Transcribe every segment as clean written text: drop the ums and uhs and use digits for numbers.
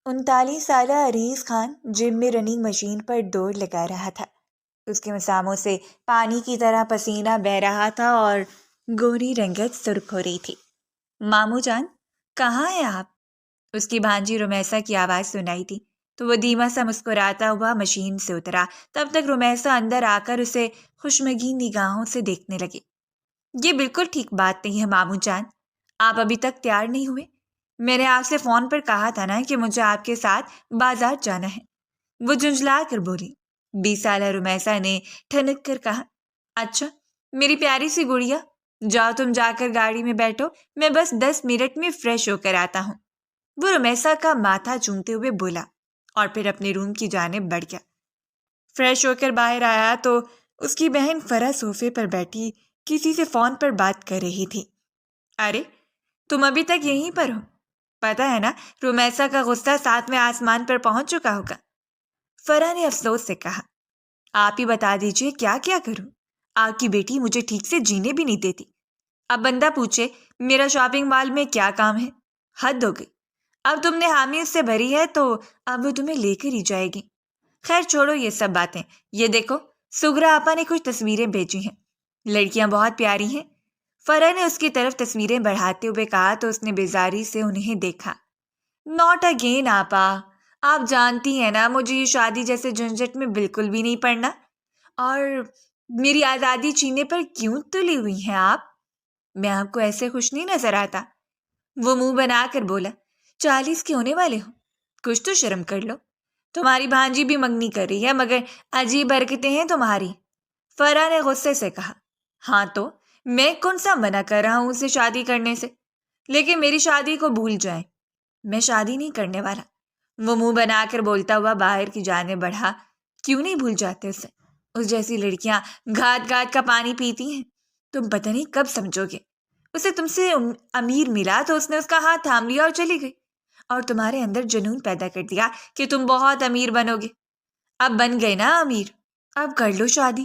39 سالہ عریض خان جم میں running machine پر دوڑ لگا رہا تھا۔ اس کے مساموں سے پانی کی طرح پسینہ بہہ رہا تھا اور گوری رنگت سرخ ہو رہی تھی۔ ماموں جان، کہاں ہیں آپ؟ اس کی بھانجی رمیسا کی آواز سنائی تھی تو وہ دھیما سا مسکراتا ہوا مشین سے اترا۔ تب تک رمیسا اندر آ کر اسے خوشمگین نگاہوں سے دیکھنے لگی۔ یہ بالکل ٹھیک بات نہیں ہے ماموں جان، آپ ابھی تک تیار نہیں ہوئے؟ میں نے آپ سے فون پر کہا تھا نا کہ مجھے آپ کے ساتھ بازار جانا ہے، وہ جھنجھلا کر بولی۔ 20 سالہ رمیسا نے ٹھنک کر کہا، اچھا میری پیاری سی گڑیا، جاؤ تم جا کر گاڑی میں بیٹھو، میں بس 10 منٹ میں فریش ہو کر آتا ہوں۔ وہ رمیسا کا ماتھا چومتے ہوئے بولا اور پھر اپنے روم کی جانب بڑھ گیا۔ فریش ہو کر باہر آیا تو اس کی بہن فرح صوفے پر بیٹھی کسی سے فون پر بات کر رہی تھی۔ ارے تم ابھی تک یہیں پر ہو؟ پتا ہے نا رمیسا کا غصہ 7ویں آسمان پر پہنچ چکا ہوگا۔ فرح نے افسوس سے کہا، آپ ہی بتا دیجئے کیا کیا کروں، آپ کی بیٹی مجھے ٹھیک سے جینے بھی نہیں دیتی۔ اب بندہ پوچھے میرا شاپنگ مال میں کیا کام ہے، حد ہو گئی۔ اب تم نے حامی اس سے بھری ہے تو اب وہ تمہیں لے کر ہی جائے گی۔ خیر چھوڑو یہ سب باتیں، یہ دیکھو سغرا آپا نے کچھ تصویریں بھیجی ہیں، لڑکیاں بہت پیاری ہیں۔ فرح نے اس کی طرف تصویریں بڑھاتے ہوئے کہا تو اس نے بیزاری سے انہیں دیکھا۔ ناٹ اگین آپا، آپ جانتی ہیں نا مجھے یہ شادی جیسے جھنجٹ میں بالکل بھی نہیں پڑنا، اور میری آزادی چھیننے پر کیوں تلی ہوئی ہیں آپ؟ میں آپ کو ایسے خوش نہیں نظر آتا۔ وہ منہ بنا کر بولا، 40 کے ہونے والے ہو، کچھ تو شرم کر لو۔ تمہاری بھانجی بھی منگنی کر رہی ہے مگر عجیب حرکتیں ہیں تمہاری۔ فرح نے غصے سے کہا، ہاں تو میں کون سا منع کر رہا ہوں اسے شادی کرنے سے، لیکن میری شادی کو بھول جائیں، میں شادی نہیں کرنے والا۔ وہ منہ بنا کر بولتا ہوا باہر کی جانب بڑھا، کیوں نہیں بھول جاتے اسے؟ اس جیسی لڑکیاں گھات گھات کا پانی پیتی ہیں، تم پتہ نہیں کب سمجھو گے۔ اسے تم سے امیر ملا تو اس نے اس کا ہاتھ تھام لیا اور چلی گئی، اور تمہارے اندر جنون پیدا کر دیا کہ تم بہت امیر بنو گے۔ اب بن گئے نا امیر، اب کر لو شادی۔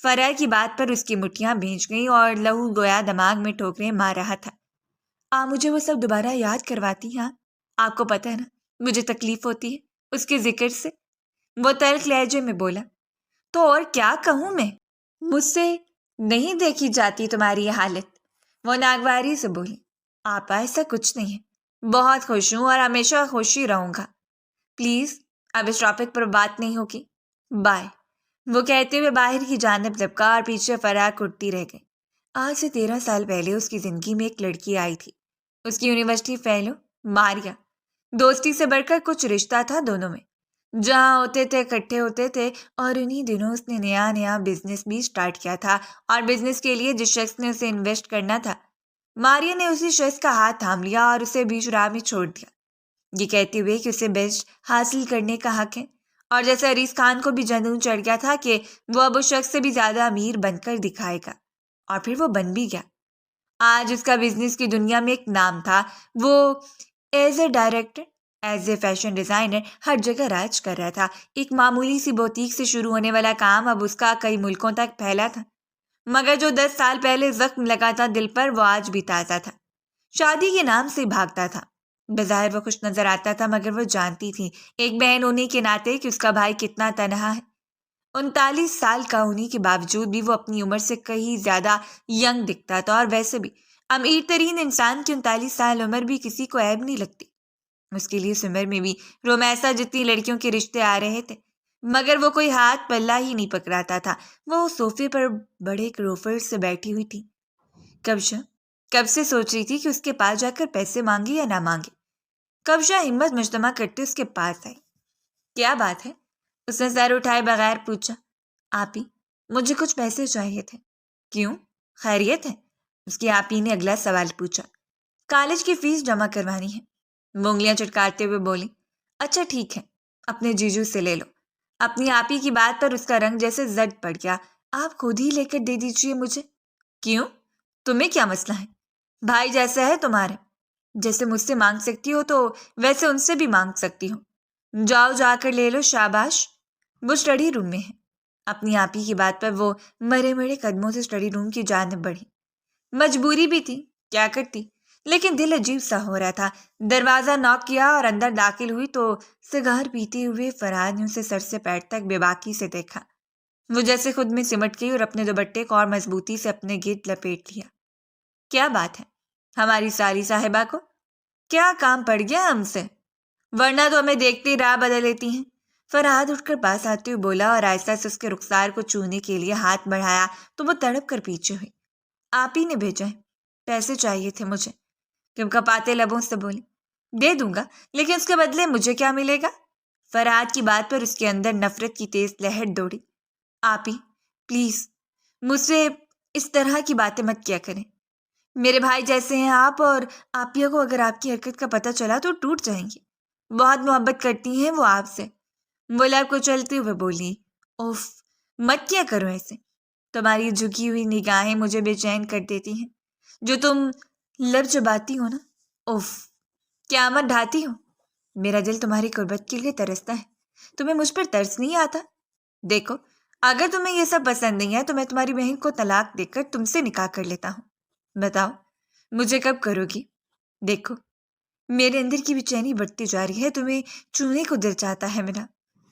فرح کی بات پر اس کی مٹھیاں بھیج گئیں اور لہو گویا دماغ میں ٹھوکریں مار رہا تھا۔ آپ مجھے وہ سب دوبارہ یاد کرواتی ہیں؟ آپ کو پتہ ہے نا مجھے تکلیف ہوتی ہے اس کے ذکر سے۔ وہ تلخ لہجے میں بولا، تو اور کیا کہوں میں، مجھ سے نہیں دیکھی جاتی تمہاری یہ حالت۔ وہ ناگواری سے بولی، آپا ایسا کچھ نہیں ہے، بہت خوش ہوں اور ہمیشہ خوش ہی رہوں گا۔ پلیز اب اس ٹاپک پر بات نہیں ہوگی، بائے۔ وہ کہتے ہوئے باہر کی جانب لپکا اور پیچھے فرح اٹھتی رہ گئی۔ آج سے 13 سال پہلے اس کی زندگی میں ایک لڑکی آئی تھی، اس کی یونیورسٹی فیلو ماریا۔ دوستی سے بڑھ کر کچھ رشتہ تھا دونوں میں، جہاں ہوتے تھے اکٹھے ہوتے تھے، اور انہی دنوں اس نے نیا بزنس بھی سٹارٹ کیا تھا، اور بزنس کے لیے جس شخص نے اسے انویسٹ کرنا تھا ماریا نے اسی شخص کا ہاتھ تھام لیا اور اسے بیچ راہ میں چھوڑ دیا، یہ کہتے ہوئے کہ اسے بیسٹ حاصل کرنے کا حق ہے۔ اور جیسے عریض خان کو بھی جنون چڑھ گیا تھا کہ وہ اب اس شخص سے بھی زیادہ امیر بن کر دکھائے گا، اور پھر وہ بن بھی گیا۔ آج اس کا بزنس کی دنیا میں ایک نام تھا، وہ as a director, as a fashion designer ہر جگہ راج کر رہا تھا۔ ایک معمولی سی بوتیک سے شروع ہونے والا کام اب اس کا کئی ملکوں تک پھیلا تھا، مگر جو 10 سال پہلے زخم لگا تھا دل پر وہ آج بھی تازہ تھا۔ شادی کے نام سے بھاگتا تھا، بظاہر وہ خوش نظر آتا تھا مگر وہ جانتی تھی ایک بہن ہونے کے ناطے کہ اس کا بھائی کتنا تنہا ہے۔ 39 سال کا ہونے کے باوجود بھی وہ اپنی عمر سے کہیں زیادہ ینگ دکھتا تھا، اور ویسے بھی امیر ترین انسان کی 39 سال عمر بھی کسی کو عیب نہیں لگتی۔ اس کے لیے اس عمر میں بھی رومیسا جتنی لڑکیوں کے رشتے آ رہے تھے، مگر وہ کوئی ہاتھ پلہ ہی نہیں پکڑاتا تھا۔ وہ صوفے پر بڑے کروفر سے بیٹھی ہوئی تھی، کب سے سوچ رہی تھی کہ اس کے پاس جا کر پیسے مانگے یا نہ مانگے۔ کبشہ ہمت مجتمع کرتے اس کے پاس آئی۔ کیا بات ہے؟ اس نے سر اٹھائے بغیر پوچھا۔ آپی مجھے کچھ پیسے چاہیے تھے۔ کیوں، خیریت ہے؟ اس کی آپی نے اگلا سوال پوچھا۔ کالج کی فیس جمع کروانی ہے، وہ انگلیاں چٹکاتے ہوئے بولی۔ اچھا ٹھیک ہے، اپنے جیجو سے لے لو۔ اپنی آپی کی بات پر اس کا رنگ جیسے زرد پڑ گیا۔ آپ خود ہی لے کر دے دیجیے مجھے۔ کیوں، تمہیں کیا مسئلہ ہے؟ بھائی جیسا ہے تمہارے، جیسے مجھ سے مانگ سکتی ہو تو ویسے ان سے بھی مانگ سکتی ہو، جاؤ جا کر لے لو، شاباش۔ وہ اسٹڈی روم میں ہے۔ اپنی آپی کی بات پر وہ مرے مرے قدموں سے اسٹڈی روم کی جانب بڑھی۔ مجبوری بھی تھی، کیا کرتی، لیکن دل عجیب سا ہو رہا تھا۔ دروازہ ناک کیا اور اندر داخل ہوئی تو سگار پیتے ہوئے فرحاد نے اسے سر سے پیر تک بے باکی سے دیکھا۔ وہ جیسے خود میں سمٹ گئی اور اپنے دوپٹے کو اور مضبوطی سے اپنے گرد لپیٹ لیا۔ کیا بات ہے ہماری ساری صاحبہ کو؟ کیا کام پڑ گیا ہم سے؟ ورنہ تو ہمیں دیکھتے ہی راہ بدل لیتی ہیں۔ فرحاد اٹھ کر پاس آتے ہوئے بولا اور آہستہ سے اس کے رخسار کو چھونے کے لیے ہاتھ بڑھایا تو وہ تڑپ کر پیچھے ہوئی۔ آپ ہی نے بھیجا ہے، پیسے چاہیے تھے مجھے، کپکپاتے لبوں سے بولی۔ دے دوں گا، لیکن اس کے بدلے مجھے کیا ملے گا؟ فرحاد کی بات پر اس کے اندر نفرت کی تیز لہر دوڑی۔ آپ ہی پلیز مجھ سے اس طرح کی باتیں مت کیا کریں۔ میرے بھائی جیسے ہیں آپ، اور آپیہ کو اگر آپ کی حرکت کا پتہ چلا تو ٹوٹ جائیں گی۔ بہت محبت کرتی ہیں وہ آپ سے۔ وہ لب کو چلتے ہوئے بولی۔ اوف، مت کیا کرو ایسے، تمہاری جھکی ہوئی نگاہیں مجھے بے چین کر دیتی ہیں۔ جو تم لب چباتی ہو نا، اوف، قیامت ڈھاتی ہو۔ میرا دل تمہاری قربت کے لیے ترستا ہے، تمہیں مجھ پر ترس نہیں آتا؟ دیکھو، اگر تمہیں یہ سب پسند نہیں ہے تو میں تمہاری بہن کو طلاق دے کر تم سے نکاح کر لیتا ہوں۔ بتاؤ مجھے کب کرو گی؟ دیکھو میرے اندر کی بے چینی بڑھتی جا رہی ہے، تمہیں چونے کو دل چاہتا ہے میرا۔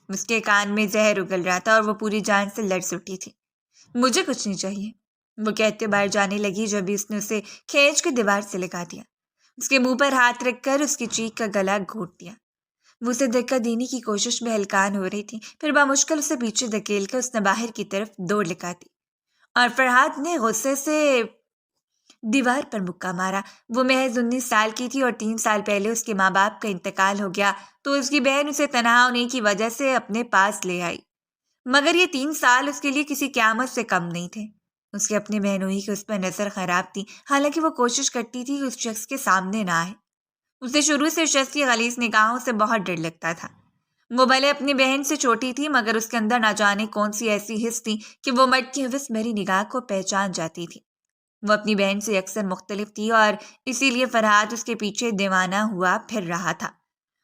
اس کے کان میں زہر اگل رہا تھا اور وہ پوری جان سے لرز اٹھی تھی۔ مجھے کچھ نہیں چاہیے، وہ کہتے باہر جانے لگی جو ابھی اس نے اسے کھینچ کے دیوار سے لگا دیا۔ اس کے منہ پر ہاتھ رکھ کر اس کی چیخ کا گلا گھونٹ دیا۔ وہ اسے دھکا دینے کی کوشش میں ہلکان ہو رہی تھی، پھر بامشکل اسے پیچھے دھکیل کر اس نے باہر کی طرف دوڑ لگا دی اور فرحاد نے غصے سے دیوار پر مکہ مارا۔ وہ محض 19 سال کی تھی اور 3 سال پہلے اس کے ماں باپ کا انتقال ہو گیا تو اس کی بہن اسے تنہا ہونے کی وجہ سے اپنے پاس لے آئی، مگر یہ 3 سال اس کے لیے کسی قیامت سے کم نہیں تھے۔ اس کے اپنے بہنوئی کی اس پر نظر خراب تھی، حالانکہ وہ کوشش کرتی تھی کہ اس شخص کے سامنے نہ آئے۔ اسے شروع سے شخص کی غلیظ نگاہوں سے بہت ڈر لگتا تھا۔ وہ بھلے اپنی بہن سے چھوٹی تھی، مگر اس کے اندر نہ جانے کون سی ایسی حس تھی کہ وہ مرد کی حوث بھری نگاہ کو پہچان جاتی تھی۔ وہ اپنی بہن سے اکثر مختلف تھی اور اسی لیے فرحاد اس کے پیچھے دیوانہ ہوا پھر رہا تھا۔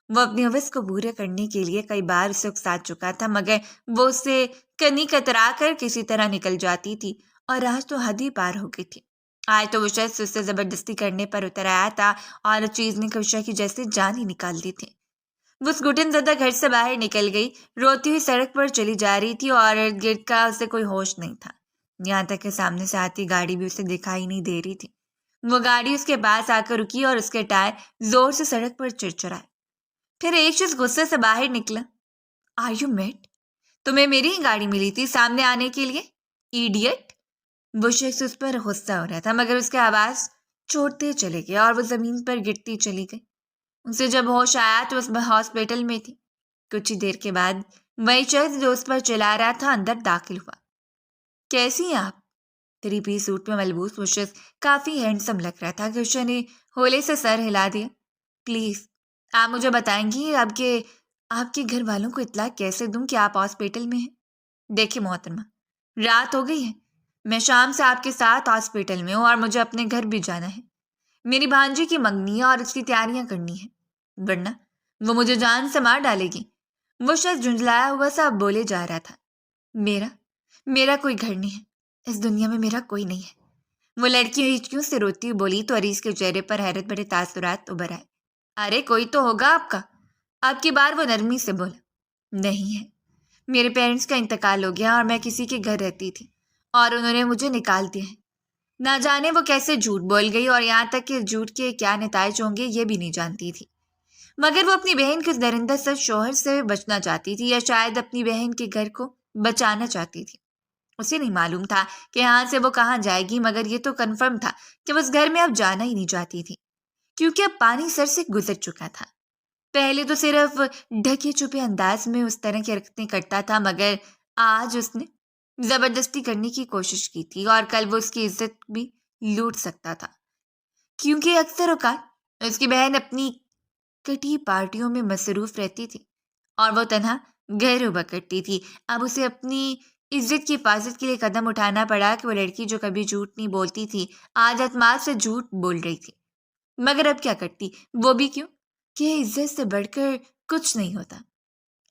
وہ اپنی حوث کو پورا کرنے کے لیے کئی بار اسے اکسا چکا تھا، مگر وہ اسے کنی کترا کر کسی طرح نکل جاتی تھی، اور آج تو حد ہی پار ہو گئی تھی۔ آج تو وہ شخص اس سے زبردستی کرنے پر اتر آیا تھا اور اس چیز نے کوشا کی جیسے جان ہی نکال دی تھی۔ وہ اس گھٹن زدہ گھر سے باہر نکل گئی، روتی ہوئی سڑک پر چلی جا رہی تھی اور ارد گرد کا اسے کوئی ہوش نہیں تھا، یہاں تک کہ سامنے سے آتی گاڑی بھی اسے دکھائی نہیں دے رہی تھی۔ وہ گاڑی اس کے پاس آ کر رکی اور اس کے ٹائر زور سے سڑک پر چرچرائے۔ پھر ایک شخص غصے سے باہر نکلا۔ Are you mad? تمہیں میری ہی گاڑی ملی تھی سامنے آنے کے لیے، ایڈیٹ؟ وہ شخص اس پر غصہ ہو رہا تھا، مگر اس کے آواز چھوڑتے چلے گئے اور وہ زمین پر گرتی چلی گئی۔ اسے جب ہوش آیا تو اس ہاسپٹل میں تھی۔ کچھ ہی دیر کے بعد وہی شخص جو اس پر چلا رہا تھا اندر داخل ہوا۔ کیسی ہیں آپ؟ 3 پیس سوٹ میں ملبوس وہ شخص کافی ہینڈسم لگ رہا تھا کہ اشا نے ہولے سے سر ہلا دیا۔ پلیز آپ مجھے بتائیں گی آپ کے گھر والوں کو اطلاع کیسے دوں کہ آپ ہاسپٹل میں ہیں؟ دیکھیے محترمہ، رات ہو گئی ہے، میں شام سے آپ کے ساتھ ہاسپٹل میں ہوں اور مجھے اپنے گھر بھی جانا ہے۔ میری بھانجی کی منگنی ہے اور اس کی تیاریاں کرنی ہے، ورنہ وہ مجھے جان سے مار ڈالے گی۔ وہ شخص جھنجھلایا ہوا سا اب بولے جا رہا تھا۔ میرا کوئی گھر نہیں ہے، اس دنیا میں میرا کوئی نہیں ہے۔ وہ لڑکی ہچکیوں سے روتی ہوئی بولی تو عریس کے چہرے پر حیرت بھرے تاثرات ابھر آئے۔ ارے کوئی تو ہوگا آپ کا۔ آپ کی بار وہ نرمی سے بولا۔ نہیں ہے، میرے پیرنٹس کا انتقال ہو گیا اور میں کسی کے گھر رہتی تھی اور انہوں نے مجھے نکال دیا ہے۔ نہ جانے وہ کیسے جھوٹ بول گئی اور یہاں تک کہ جھوٹ کے کیا نتائج ہوں گے یہ بھی نہیں جانتی تھی، مگر وہ اپنی بہن کے درندہ سر شوہر سے بچنا چاہتی تھی، یا شاید اپنی بہن کے گھر کو بچانا چاہتی تھی۔ اسے نہیں معلوم تھا کہ یہاں سے وہ کہاں جائے گی، مگر یہ تو کنفرم تھا کہ وہ اس گھر میں اب جانا ہی نہیں چاہتی تھی، کیونکہ اب پانی سر سے گزر چکا تھا۔ پہلے تو صرف ڈھکے چھپے انداز میں اس طرح کی حرکتیں کرتا تھا، مگر آج اس نے زبردستی کرنے کی کوشش کی تھی اور کل وہ اس کی عزت بھی لوٹ سکتا تھا، کیونکہ اکثر اوقات اس کی بہن اپنی کٹی پارٹیوں میں مصروف رہتی تھی اور وہ تنہا گھر ہوا کرتی تھی۔ اب اسے اپنی عزت کی حفاظت کے لیے قدم اٹھانا پڑا کہ وہ لڑکی جو کبھی جھوٹ نہیں بولتی تھی آج اعتماد سے جھوٹ بول رہی تھی، مگر اب کیا کرتی، وہ بھی کیوں کہ عزت سے بڑھ کر کچھ نہیں ہوتا،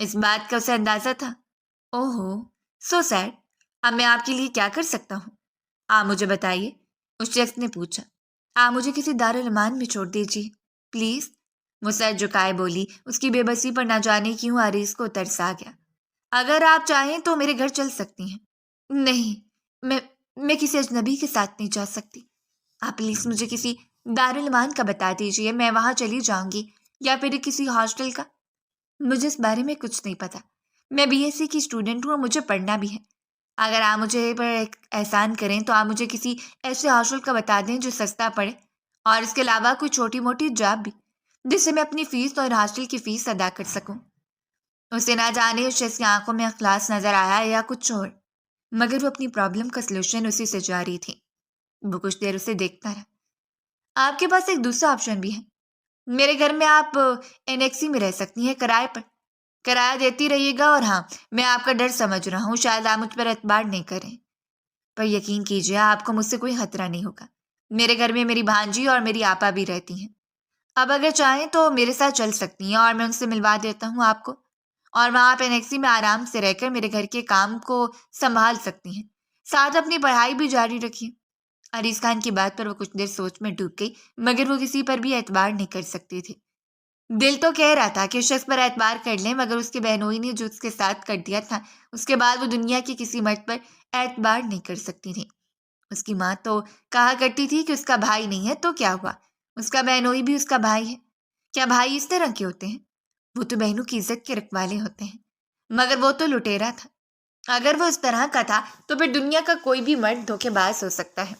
اس بات کا اسے اندازہ تھا۔ اوہو، سو سیڈ، اب میں آپ کے لیے کیا کر سکتا ہوں؟ آپ مجھے بتائیے، اس شخص نے پوچھا۔ آپ مجھے کسی دارالمان میں چھوڑ دیجیے پلیز، وہ سر جھکائے بولی۔ اس کی بے بسی پر نہ جانے کیوں عریض کو ترس آ گیا۔ اگر آپ چاہیں تو میرے گھر چل سکتی ہیں۔ نہیں، میں کسی اجنبی کے ساتھ نہیں جا سکتی۔ آپ پلیز مجھے کسی دارالمان کا بتا دیجیے، میں وہاں چلی جاؤں گی، یا پھر کسی ہاسٹل کا۔ مجھے اس بارے میں کچھ نہیں پتا۔ میں بی ایس سی کی اسٹوڈنٹ ہوں اور مجھے پڑھنا بھی ہے۔ اگر آپ مجھے پر ایک احسان کریں تو آپ مجھے کسی ایسے ہاسٹل کا بتا دیں جو سستا پڑے، اور اس کے علاوہ کوئی چھوٹی موٹی جاب بھی، جس سے میں اپنی فیس اور ہاسٹل کی فیس ادا کر سکوں۔ اسے نہ جانے اس شخص کی آنکھوں میں اخلاص نظر آیا یا کچھ اور، مگر وہ اپنی پرابلم کا سلوشن اسی سے جاری تھی۔ وہ کچھ دیر اسے دیکھتا رہا۔ آپ کے پاس ایک دوسرا آپشن بھی ہے۔ میرے گھر میں آپ انیکسی میں رہ سکتی ہیں، کرائے پر۔ کرایہ دیتی رہیے گا، اور ہاں، میں آپ کا ڈر سمجھ رہا ہوں، شاید آپ مجھ پر اعتبار نہیں کریں، پر یقین کیجیے آپ کو مجھ سے کوئی خطرہ نہیں ہوگا۔ میرے گھر میں میری بھانجی اور میری آپا بھی رہتی ہیں۔ اب اگر چاہیں تو میرے ساتھ چل سکتی ہیں، اور میں ان سے ملوا دیتا ہوں آپ کو، اور وہاں آپ انیکسی میں آرام سے رہ کر میرے گھر کے کام کو سنبھال سکتی ہیں، ساتھ اپنی پڑھائی بھی جاری رکھیے۔ عریض خان کی بات پر وہ کچھ دیر سوچ میں ڈوب گئی، مگر وہ کسی پر بھی اعتبار نہیں کر سکتی تھی۔ دل تو کہہ رہا تھا کہ اس شخص پر اعتبار کر لیں، مگر اس کے بہنوئی نے جو اس کے ساتھ کر دیا تھا، اس کے بعد وہ دنیا کی کسی مرد پر اعتبار نہیں کر سکتی تھی۔ اس کی ماں تو کہا کرتی تھی کہ اس کا بھائی نہیں ہے تو کیا ہوا، اس کا بہنوئی بھی اس کا بھائی ہے۔ کیا بھائی اس طرح کے ہوتے ہیں؟ وہ تو بہنوں کی عزت کے رکھوالے ہوتے ہیں، مگر وہ تو لٹیرا تھا۔ اگر وہ اس طرح کا تھا تو پھر دنیا کا کوئی بھی مرد دھوکے باز ہو سکتا ہے۔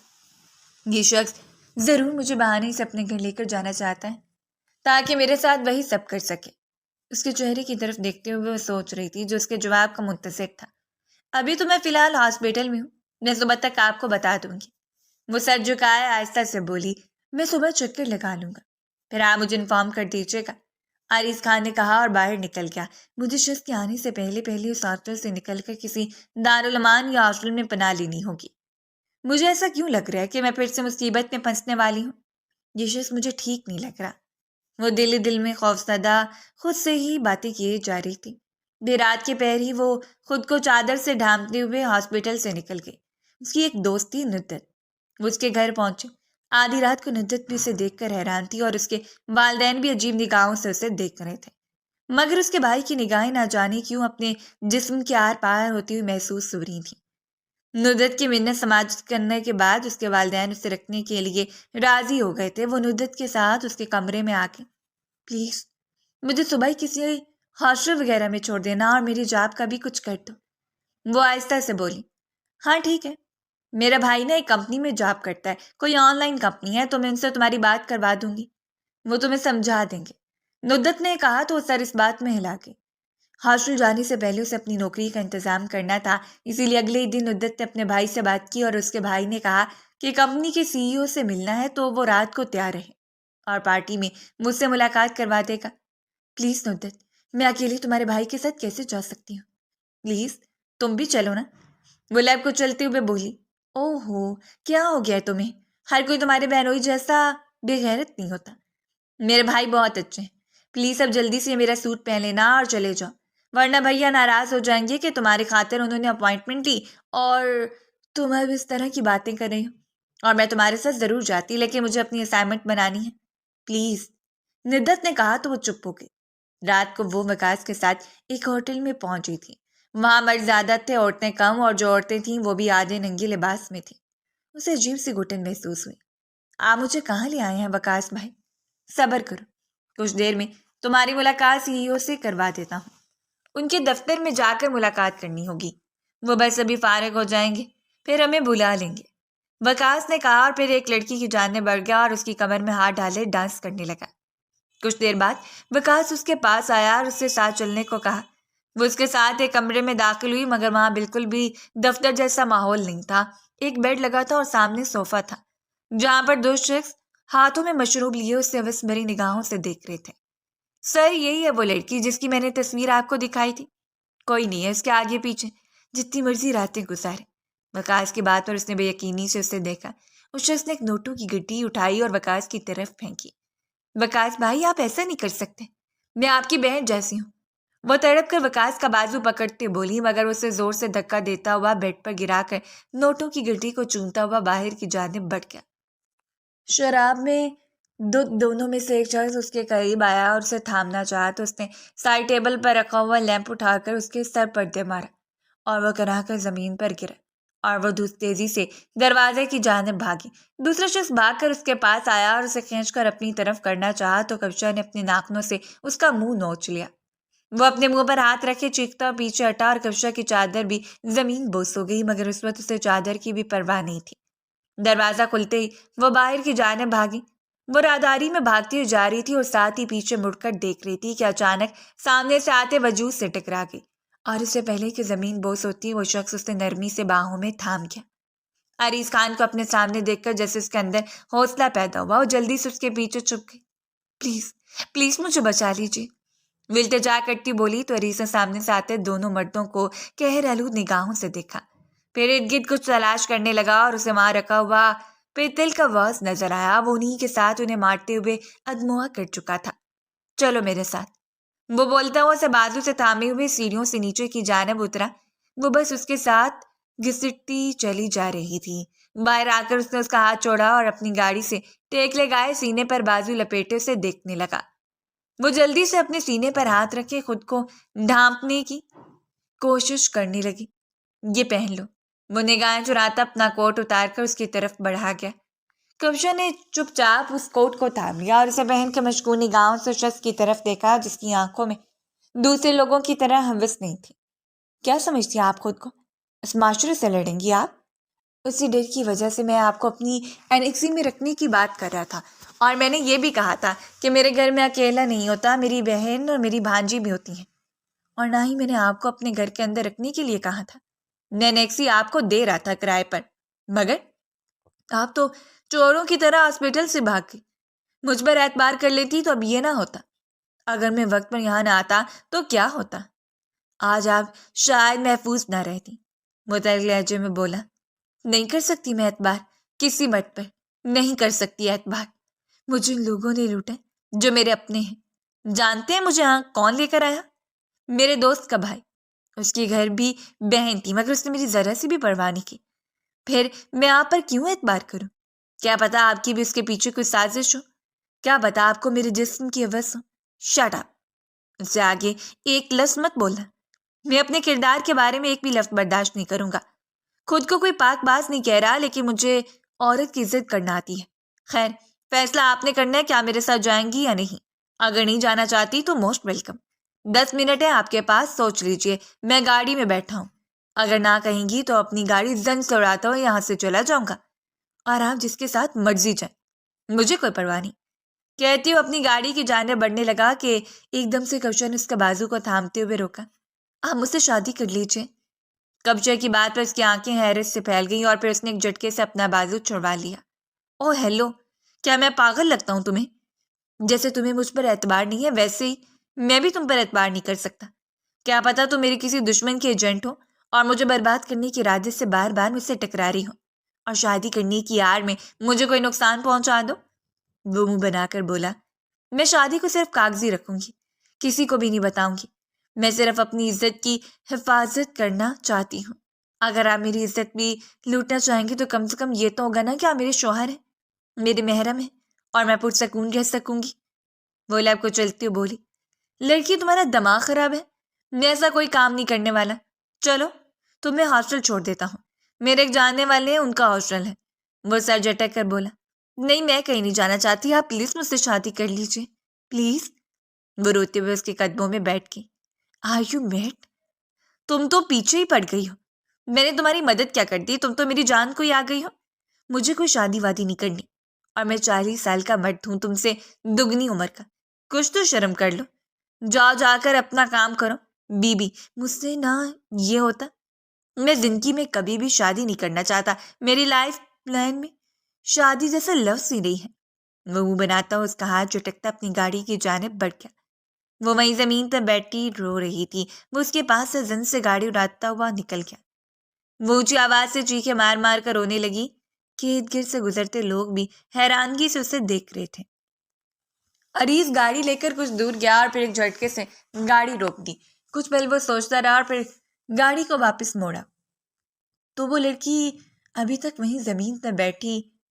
یہ شخص ضرور مجھے بہانے سے اپنے گھر لے کر جانا چاہتا ہے تاکہ میرے ساتھ وہی سب کر سکے۔ اس کے چہرے کی طرف دیکھتے ہوئے وہ سوچ رہی تھی، جو اس کے جواب کا منتظر تھا۔ ابھی تو میں فی الحال ہاسپٹل میں ہوں، میں صبح تک آپ کو بتا دوں گی۔ وہ سر جھکائے آہستہ سے بولی، میں صبح چکر لگا لوں گا، پھر آپ مجھے انفارم کر دیجیے گا۔ عارض خان نے کہا اور باہر نکل گیا۔ مجھے شخص کے آنے سے پہلے اس ہاسٹل سے نکل کر کسی دارالمان یا ہاسٹل میں پناہ لینی ہوگی۔ مجھے ایسا کیوں لگ رہا ہے کہ میں پھر سے مصیبت میں پھنسنے والی ہوں؟ یہ شخص مجھے ٹھیک نہیں لگ رہا۔ وہ دل ہی دل میں خوفزدہ خود سے ہی باتیں کیے جا رہی تھی۔ دیر رات کے پہر ہی وہ خود کو چادر سے ڈھانپتے ہوئے ہاسپٹل سے نکل گئی۔ اس کی ایک دوست تھی ندت، وہ اس کے گھر پہنچے۔ آدھی رات کو ندت بھی اسے دیکھ کر حیران تھی، اور اس کے والدین بھی عجیب نگاہوں سے اسے دیکھ رہے تھے، مگر اس کے بھائی کی نگاہیں نہ جانے کیوں اپنے جسم کے آر پار ہوتی ہوئی محسوس ہو رہی تھیں۔ ندت کی منت سماعت کرنے کے بعد اس کے والدین اسے رکھنے کے لیے راضی ہو گئے تھے۔ وہ ندت کے ساتھ اس کے کمرے میں آ کے، پلیز مجھے صبح ہی کسی ہاسٹل وغیرہ میں چھوڑ دینا، اور میری جاب کا بھی کچھ کر دو۔ وہ آہستہ سے بولی، ہاں ٹھیک ہے، میرا بھائی نا ایک کمپنی میں جاب کرتا ہے، کوئی آن لائن کمپنی ہے، تو میں ان سے تمہاری بات کروا دوں گی، وہ تمہیں سمجھا دیں گے۔ ندت نے کہا تو وہ سر اس بات میں ہلا گئی۔ ہاسٹل جانے سے پہلے اسے اپنی نوکری کا انتظام کرنا تھا، اسی لیے اگلے دن ندت نے اپنے بھائی سے بات کی، اور اس کے بھائی نے کہا کہ کمپنی کے سی ای او سے ملنا ہے تو وہ رات کو تیار رہے، اور پارٹی میں مجھ سے ملاقات کروا دے گا۔ پلیز ندت، میں اکیلے تمہارے بھائی کے ساتھ کیسے جا سکتی ہوں؟ پلیز تم بھی چلو نا، وہ لیب کو چلتے ہوئے بولی۔ او ہو، کیا ہو گیا تمہیں؟ ہر کوئی تمہارے بہنوئی جیسا بے غیرت نہیں ہوتا۔ میرے بھائی بہت اچھے ہیں، پلیز اب جلدی سے میرا سوٹ پہن لینا اور چلے جاؤ، ورنہ بھیا ناراض ہو جائیں گے کہ تمہاری خاطر انہوں نے اپوائنٹمنٹ لی اور تم اب اس طرح کی باتیں کر رہی ہو۔ اور میں تمہارے ساتھ ضرور جاتی، لیکن مجھے اپنی اسائنمنٹ بنانی ہے، پلیز۔ ندت نے کہا تو وہ چپ ہو گئی۔ رات کو وہ وکاس کے ساتھ ایک ہوٹل میں پہنچی تھی۔ وہاں مرد زیادہ تھے، عورتیں کم، اور جو عورتیں تھیں وہ بھی آدھے ننگے لباس میں تھیں۔ اسے عجیب سی گھٹن محسوس ہوئی۔ آپ مجھے کہاں لے آئے ہیں وکاس بھائی؟ صبر کرو، کچھ دیر میں تمہاری ملاقات سی ای او سے کروا دیتا ہوں، ان کے دفتر میں جا کر ملاقات کرنی ہوگی، وہ بس ابھی فارغ ہو جائیں گے، پھر ہمیں بلا لیں گے، وکاس نے کہا، اور پھر ایک لڑکی کی جانب بڑھ گیا اور اس کی کمر میں ہاتھ ڈالے ڈانس کرنے لگا۔ کچھ دیر بعد وکاس اس کے پاس آیا اور اس سے ساتھ چلنے کو کہا۔ وہ اس کے ساتھ ایک کمرے میں داخل ہوئی، مگر وہاں بالکل بھی دفتر جیسا ماحول نہیں تھا۔ ایک بیڈ لگا تھا اور سامنے صوفہ تھا، جہاں پر دو شخص ہاتھوں میں مشروب لیے اسے ہوس بھری نگاہوں سے دیکھ رہے تھے۔ سر، یہی ہے وہ لڑکی جس کی میں نے تصویر آپ کو دکھائی تھی؟ کوئی نہیں ہے اس کے آگے پیچھے، جتنی مرضی راتیں گزارے۔ وکاس کی بات پر اس نے بے یقینی سے اسے دیکھا۔ اس شخص نے ایک نوٹوں کی گڈی اٹھائی اور وکاس کی طرف پھینکی۔ وکاس بھائی، آپ ایسا نہیں کر سکتے، میں آپ کی بہن جیسی ہوں، وہ تڑپ کر وکاس کا بازو پکڑتے بولی، مگر اسے زور سے دھکا دیتا ہوا بیڈ پر گرا کر نوٹوں کی گڈی کو چومتا ہوا باہر کی جانب بڑھ گیا۔ شراب میں دونوں میں سے ایک شخص اس کے قریب آیا اور اسے تھامنا چاہا تو اس نے سائڈ ٹیبل پر رکھا ہوا لیمپ اٹھا کر اس کے سر پر دے مارا اور وہ کرا کر زمین پر گرا اور وہ تیزی سے دروازے کی جانب بھاگی۔ دوسرا شخص بھاگ کر اس کے پاس آیا اور اسے کھینچ کر اپنی طرف کرنا چاہا تو کفشا نے اپنے ناخنوں سے اس کا منہ نوچ لیا۔ وہ اپنے منہ پر ہاتھ رکھے چیختا پیچھے ہٹا اور کفشا کی چادر بھی زمین بوس ہو گئی، مگر اس وقت اسے چادر کی بھی پرواہ نہیں تھی۔ دروازہ کھلتے ہی وہ باہر کی جانب بھاگی۔ وہ راہداری میں بھاگتی ہوئی جا رہی تھی اور ساتھ ہی پیچھے مڑ کر دیکھ رہی تھی کہ اچانک سامنے سے آتے وجود سے ٹکرا گئی اور اس سے پہلے کہ زمین بوس ہوتی وہ شخص اسے نرمی سے باہوں میں تھام گیا۔ عریض خان کو اپنے سامنے دیکھ کر جیسے اس کے اندر حوصلہ پیدا ہوا، وہ جلدی سے اس کے پیچھے چھپ گئی۔ پلیز پلیز مجھے بچا لیجیے، وہ التجا کرتی بولی تو عریض نے سامنے سے آتے دونوں مردوں کو قہر آلود نگاہوں سے دیکھا، پھر ارد گرد کچھ تلاش کرنے لگا اور اسے وہاں رکھا ہوا پیتل کا واز نظر آیا۔ وہ انہی کے ساتھ انہیں مارتے ہوئے ادموا کر چکا تھا۔ چلو میرے ساتھ، وہ بولتا ہوا اسے بازو سے تھامے ہوئے سیڑھیوں سے نیچے کی جانب اترا۔ وہ بس اس کے ساتھ گھسٹتی چلی جا رہی تھی۔ باہر آ کر اس نے اس کا ہاتھ چھوڑا اور اپنی گاڑی سے ٹیک لگائے سینے پر بازو لپیٹے اسے دیکھنے لگا۔ وہ جلدی سے اپنے سینے پر ہاتھ رکھے خود کو ڈھانپنے کی کوشش کرنے لگی۔ یہ پہن لو، وہ نگاہیں چراتا اپنا کوٹ اتار کر اس کی طرف بڑھا گیا۔ کفشا نے چپ چاپ اس کوٹ کو تھام لیا اور اسے پہن کے مشکوک نگاہوں سے شخص کی طرف دیکھا جس کی آنکھوں میں دوسرے لوگوں کی طرح ہموس نہیں تھی۔ کیا سمجھتی آپ خود کو؟ اس معاشرے سے لڑیں گی آپ؟ اسی ڈر کی وجہ سے میں آپ کو اپنی اینیکسی میں رکھنے کی بات کر رہا تھا، اور میں نے یہ بھی کہا تھا کہ میرے گھر میں اکیلا نہیں ہوتا، میری بہن اور میری بھانجی بھی ہوتی ہیں، اور نہ ہی میں نے آپ کو اپنے گھر کے اندر رکھنے کے لیے کہا تھا۔ میں اینیکسی آپ کو دے رہا تھا کرائے پر، مگر آپ تو چوروں کی طرح ہاسپٹل سے بھاگ گئی۔ مجھ پر اعتبار کر لیتی تو اب یہ نہ ہوتا۔ اگر میں وقت پر یہاں نہ آتا تو کیا ہوتا؟ آج آپ شاید محفوظ نہ رہتی، متعلق لہجے میں بولا۔ نہیں کر سکتی میں اعتبار کسی مرد پر، نہیں کر سکتی اعتبار۔ مجھے ان لوگوں نے لوٹا جو میرے اپنے ہیں۔ جانتے ہیں مجھے یہاں کون لے کر آیا؟ میرے دوست کا بھائی۔ اس کی گھر بھی بہن تھی، مگر اس نے میری ذرا سی بھی پرواہ نہیں کی۔ پھر میں آپ پر کیوں اعتبار کروں؟ کیا پتا آپ کی بھی اس کے پیچھے کوئی سازش ہو؟ کیا پتا آپ کو میرے جسم کی ہوس ہو؟ Shut up! اس سے آگے ایک لفظ مت بولنا۔ میں اپنے کردار کے بارے میں ایک بھی لفظ برداشت نہیں کروں گا۔ خود کو کوئی پاک باز نہیں کہہ رہا، لیکن مجھے عورت کی عزت کرنا آتی ہے۔ خیر، فیصلہ آپ نے کرنا ہے کہ آپ میرے ساتھ جائیں گی یا نہیں۔ اگر نہیں جانا چاہتی تو موسٹ ویلکم۔ 10 منٹ ہے آپ کے پاس، سوچ لیجئے۔ میں گاڑی میں بیٹھا ہوں۔ اگر نہ کہیں گی تو اپنی گاڑی زنگ سے اڑاتا ہوں یہاں سے چلا جاؤں گا، اور آپ جس کے ساتھ مرضی جائیں، مجھے کوئی پرواہ نہیں۔ کہتی ہوں اپنی گاڑی کی جانب بڑھنے لگا کہ ایک دم سے کفشا نے اس کا بازو کو تھامتے ہوئے روکا۔ آپ مجھ سے شادی کر لیجئے۔ کفشا کی بات پر اس کی آنکھیں حیرت سے پھیل گئیں اور پھر اس نے ایک جھٹکے سے اپنا بازو چھڑوا لیا۔ اوہ ہیلو، کیا میں پاگل لگتا ہوں تمہیں؟ جیسے تمہیں مجھ پر اعتبار نہیں ہے ویسے ہی میں بھی تم پر اعتبار نہیں کر سکتا۔ کیا پتا تم میری کسی دشمن کے ایجنٹ ہو اور مجھے برباد کرنے کی ارادے سے بار بار مجھ سے ٹکرا رہی ہو، اور شادی کرنے کی آڑ میں مجھے کوئی نقصان پہنچا دو۔ وہ منہ بنا کر بولا، میں شادی کو صرف کاغذی رکھوں گی، کسی کو بھی نہیں بتاؤں گی۔ میں صرف اپنی عزت کی حفاظت کرنا چاہتی ہوں۔ اگر آپ میری عزت بھی لوٹنا چاہیں گی تو کم سے کم یہ تو ہوگا نا کہ آپ میرے شوہر ہیں، میرے محرم ہیں، اور میں پرسکون رہ سکوں گی۔ وہ لب کو چلتی ہوئی بولی، لڑکی تمہارا دماغ خراب ہے، میں ایسا کوئی کام نہیں کرنے والا۔ چلو تمہیں ہاسٹل چھوڑ دیتا ہوں، میرے ایک جاننے والے ہیں، ان کا ہاسٹل ہے۔ وہ سر جھٹک کر بولا، نہیں میں کہیں نہیں جانا چاہتی، آپ پلیز مجھ سے شادی کر لیجیے پلیز۔ وہ روتے ہوئے اس کے قدموں میں بیٹھ گئی۔ Are you mad? تم تو پیچھے ہی پڑ گئی ہو، میں نے تمہاری مدد کیا کر دی؟ تم تو میری جان کو ہی آ گئی ہو۔ مجھے کوئی شادی وادی نہیں کرنی، اور میں 40 سال کا مرد ہوں، تم سے دگنی عمر کا۔ کچھ تو شرم کر لو، جاؤ جا کر اپنا کام کرو۔ بی مجھ سے نہ یہ ہوتا، میں زندگی میں کبھی بھی شادی نہیں کرنا چاہتا، میری لائف پلان میں شادی جیسا لفظ ہی نہیں ہے۔ وہ منہ بناتا ہوں اس کا ہاتھ جھٹکتا اپنی گاڑی کی جانب بڑھ گیا۔ وہ وہیں زمین پر بیٹھی رو رہی تھی۔ وہ اس کے پاس سے زن سے گاڑی اڑاتا ہوا نکل گیا۔ وہ اونچی آواز سے چیخے مار مار کر رونے لگی کہ ارد گرد سے گزرتے لوگ بھی حیرانگی سے اسے دیکھ رہے تھے۔ عریض گاڑی لے کر کچھ دور گیا اور پھر ایک جھٹکے سے گاڑی روک دی۔ کچھ پل وہ سوچتا رہا اور پھر گاڑی کو واپس موڑا تو وہ لڑکی ابھی تک وہیں زمین پر بیٹھی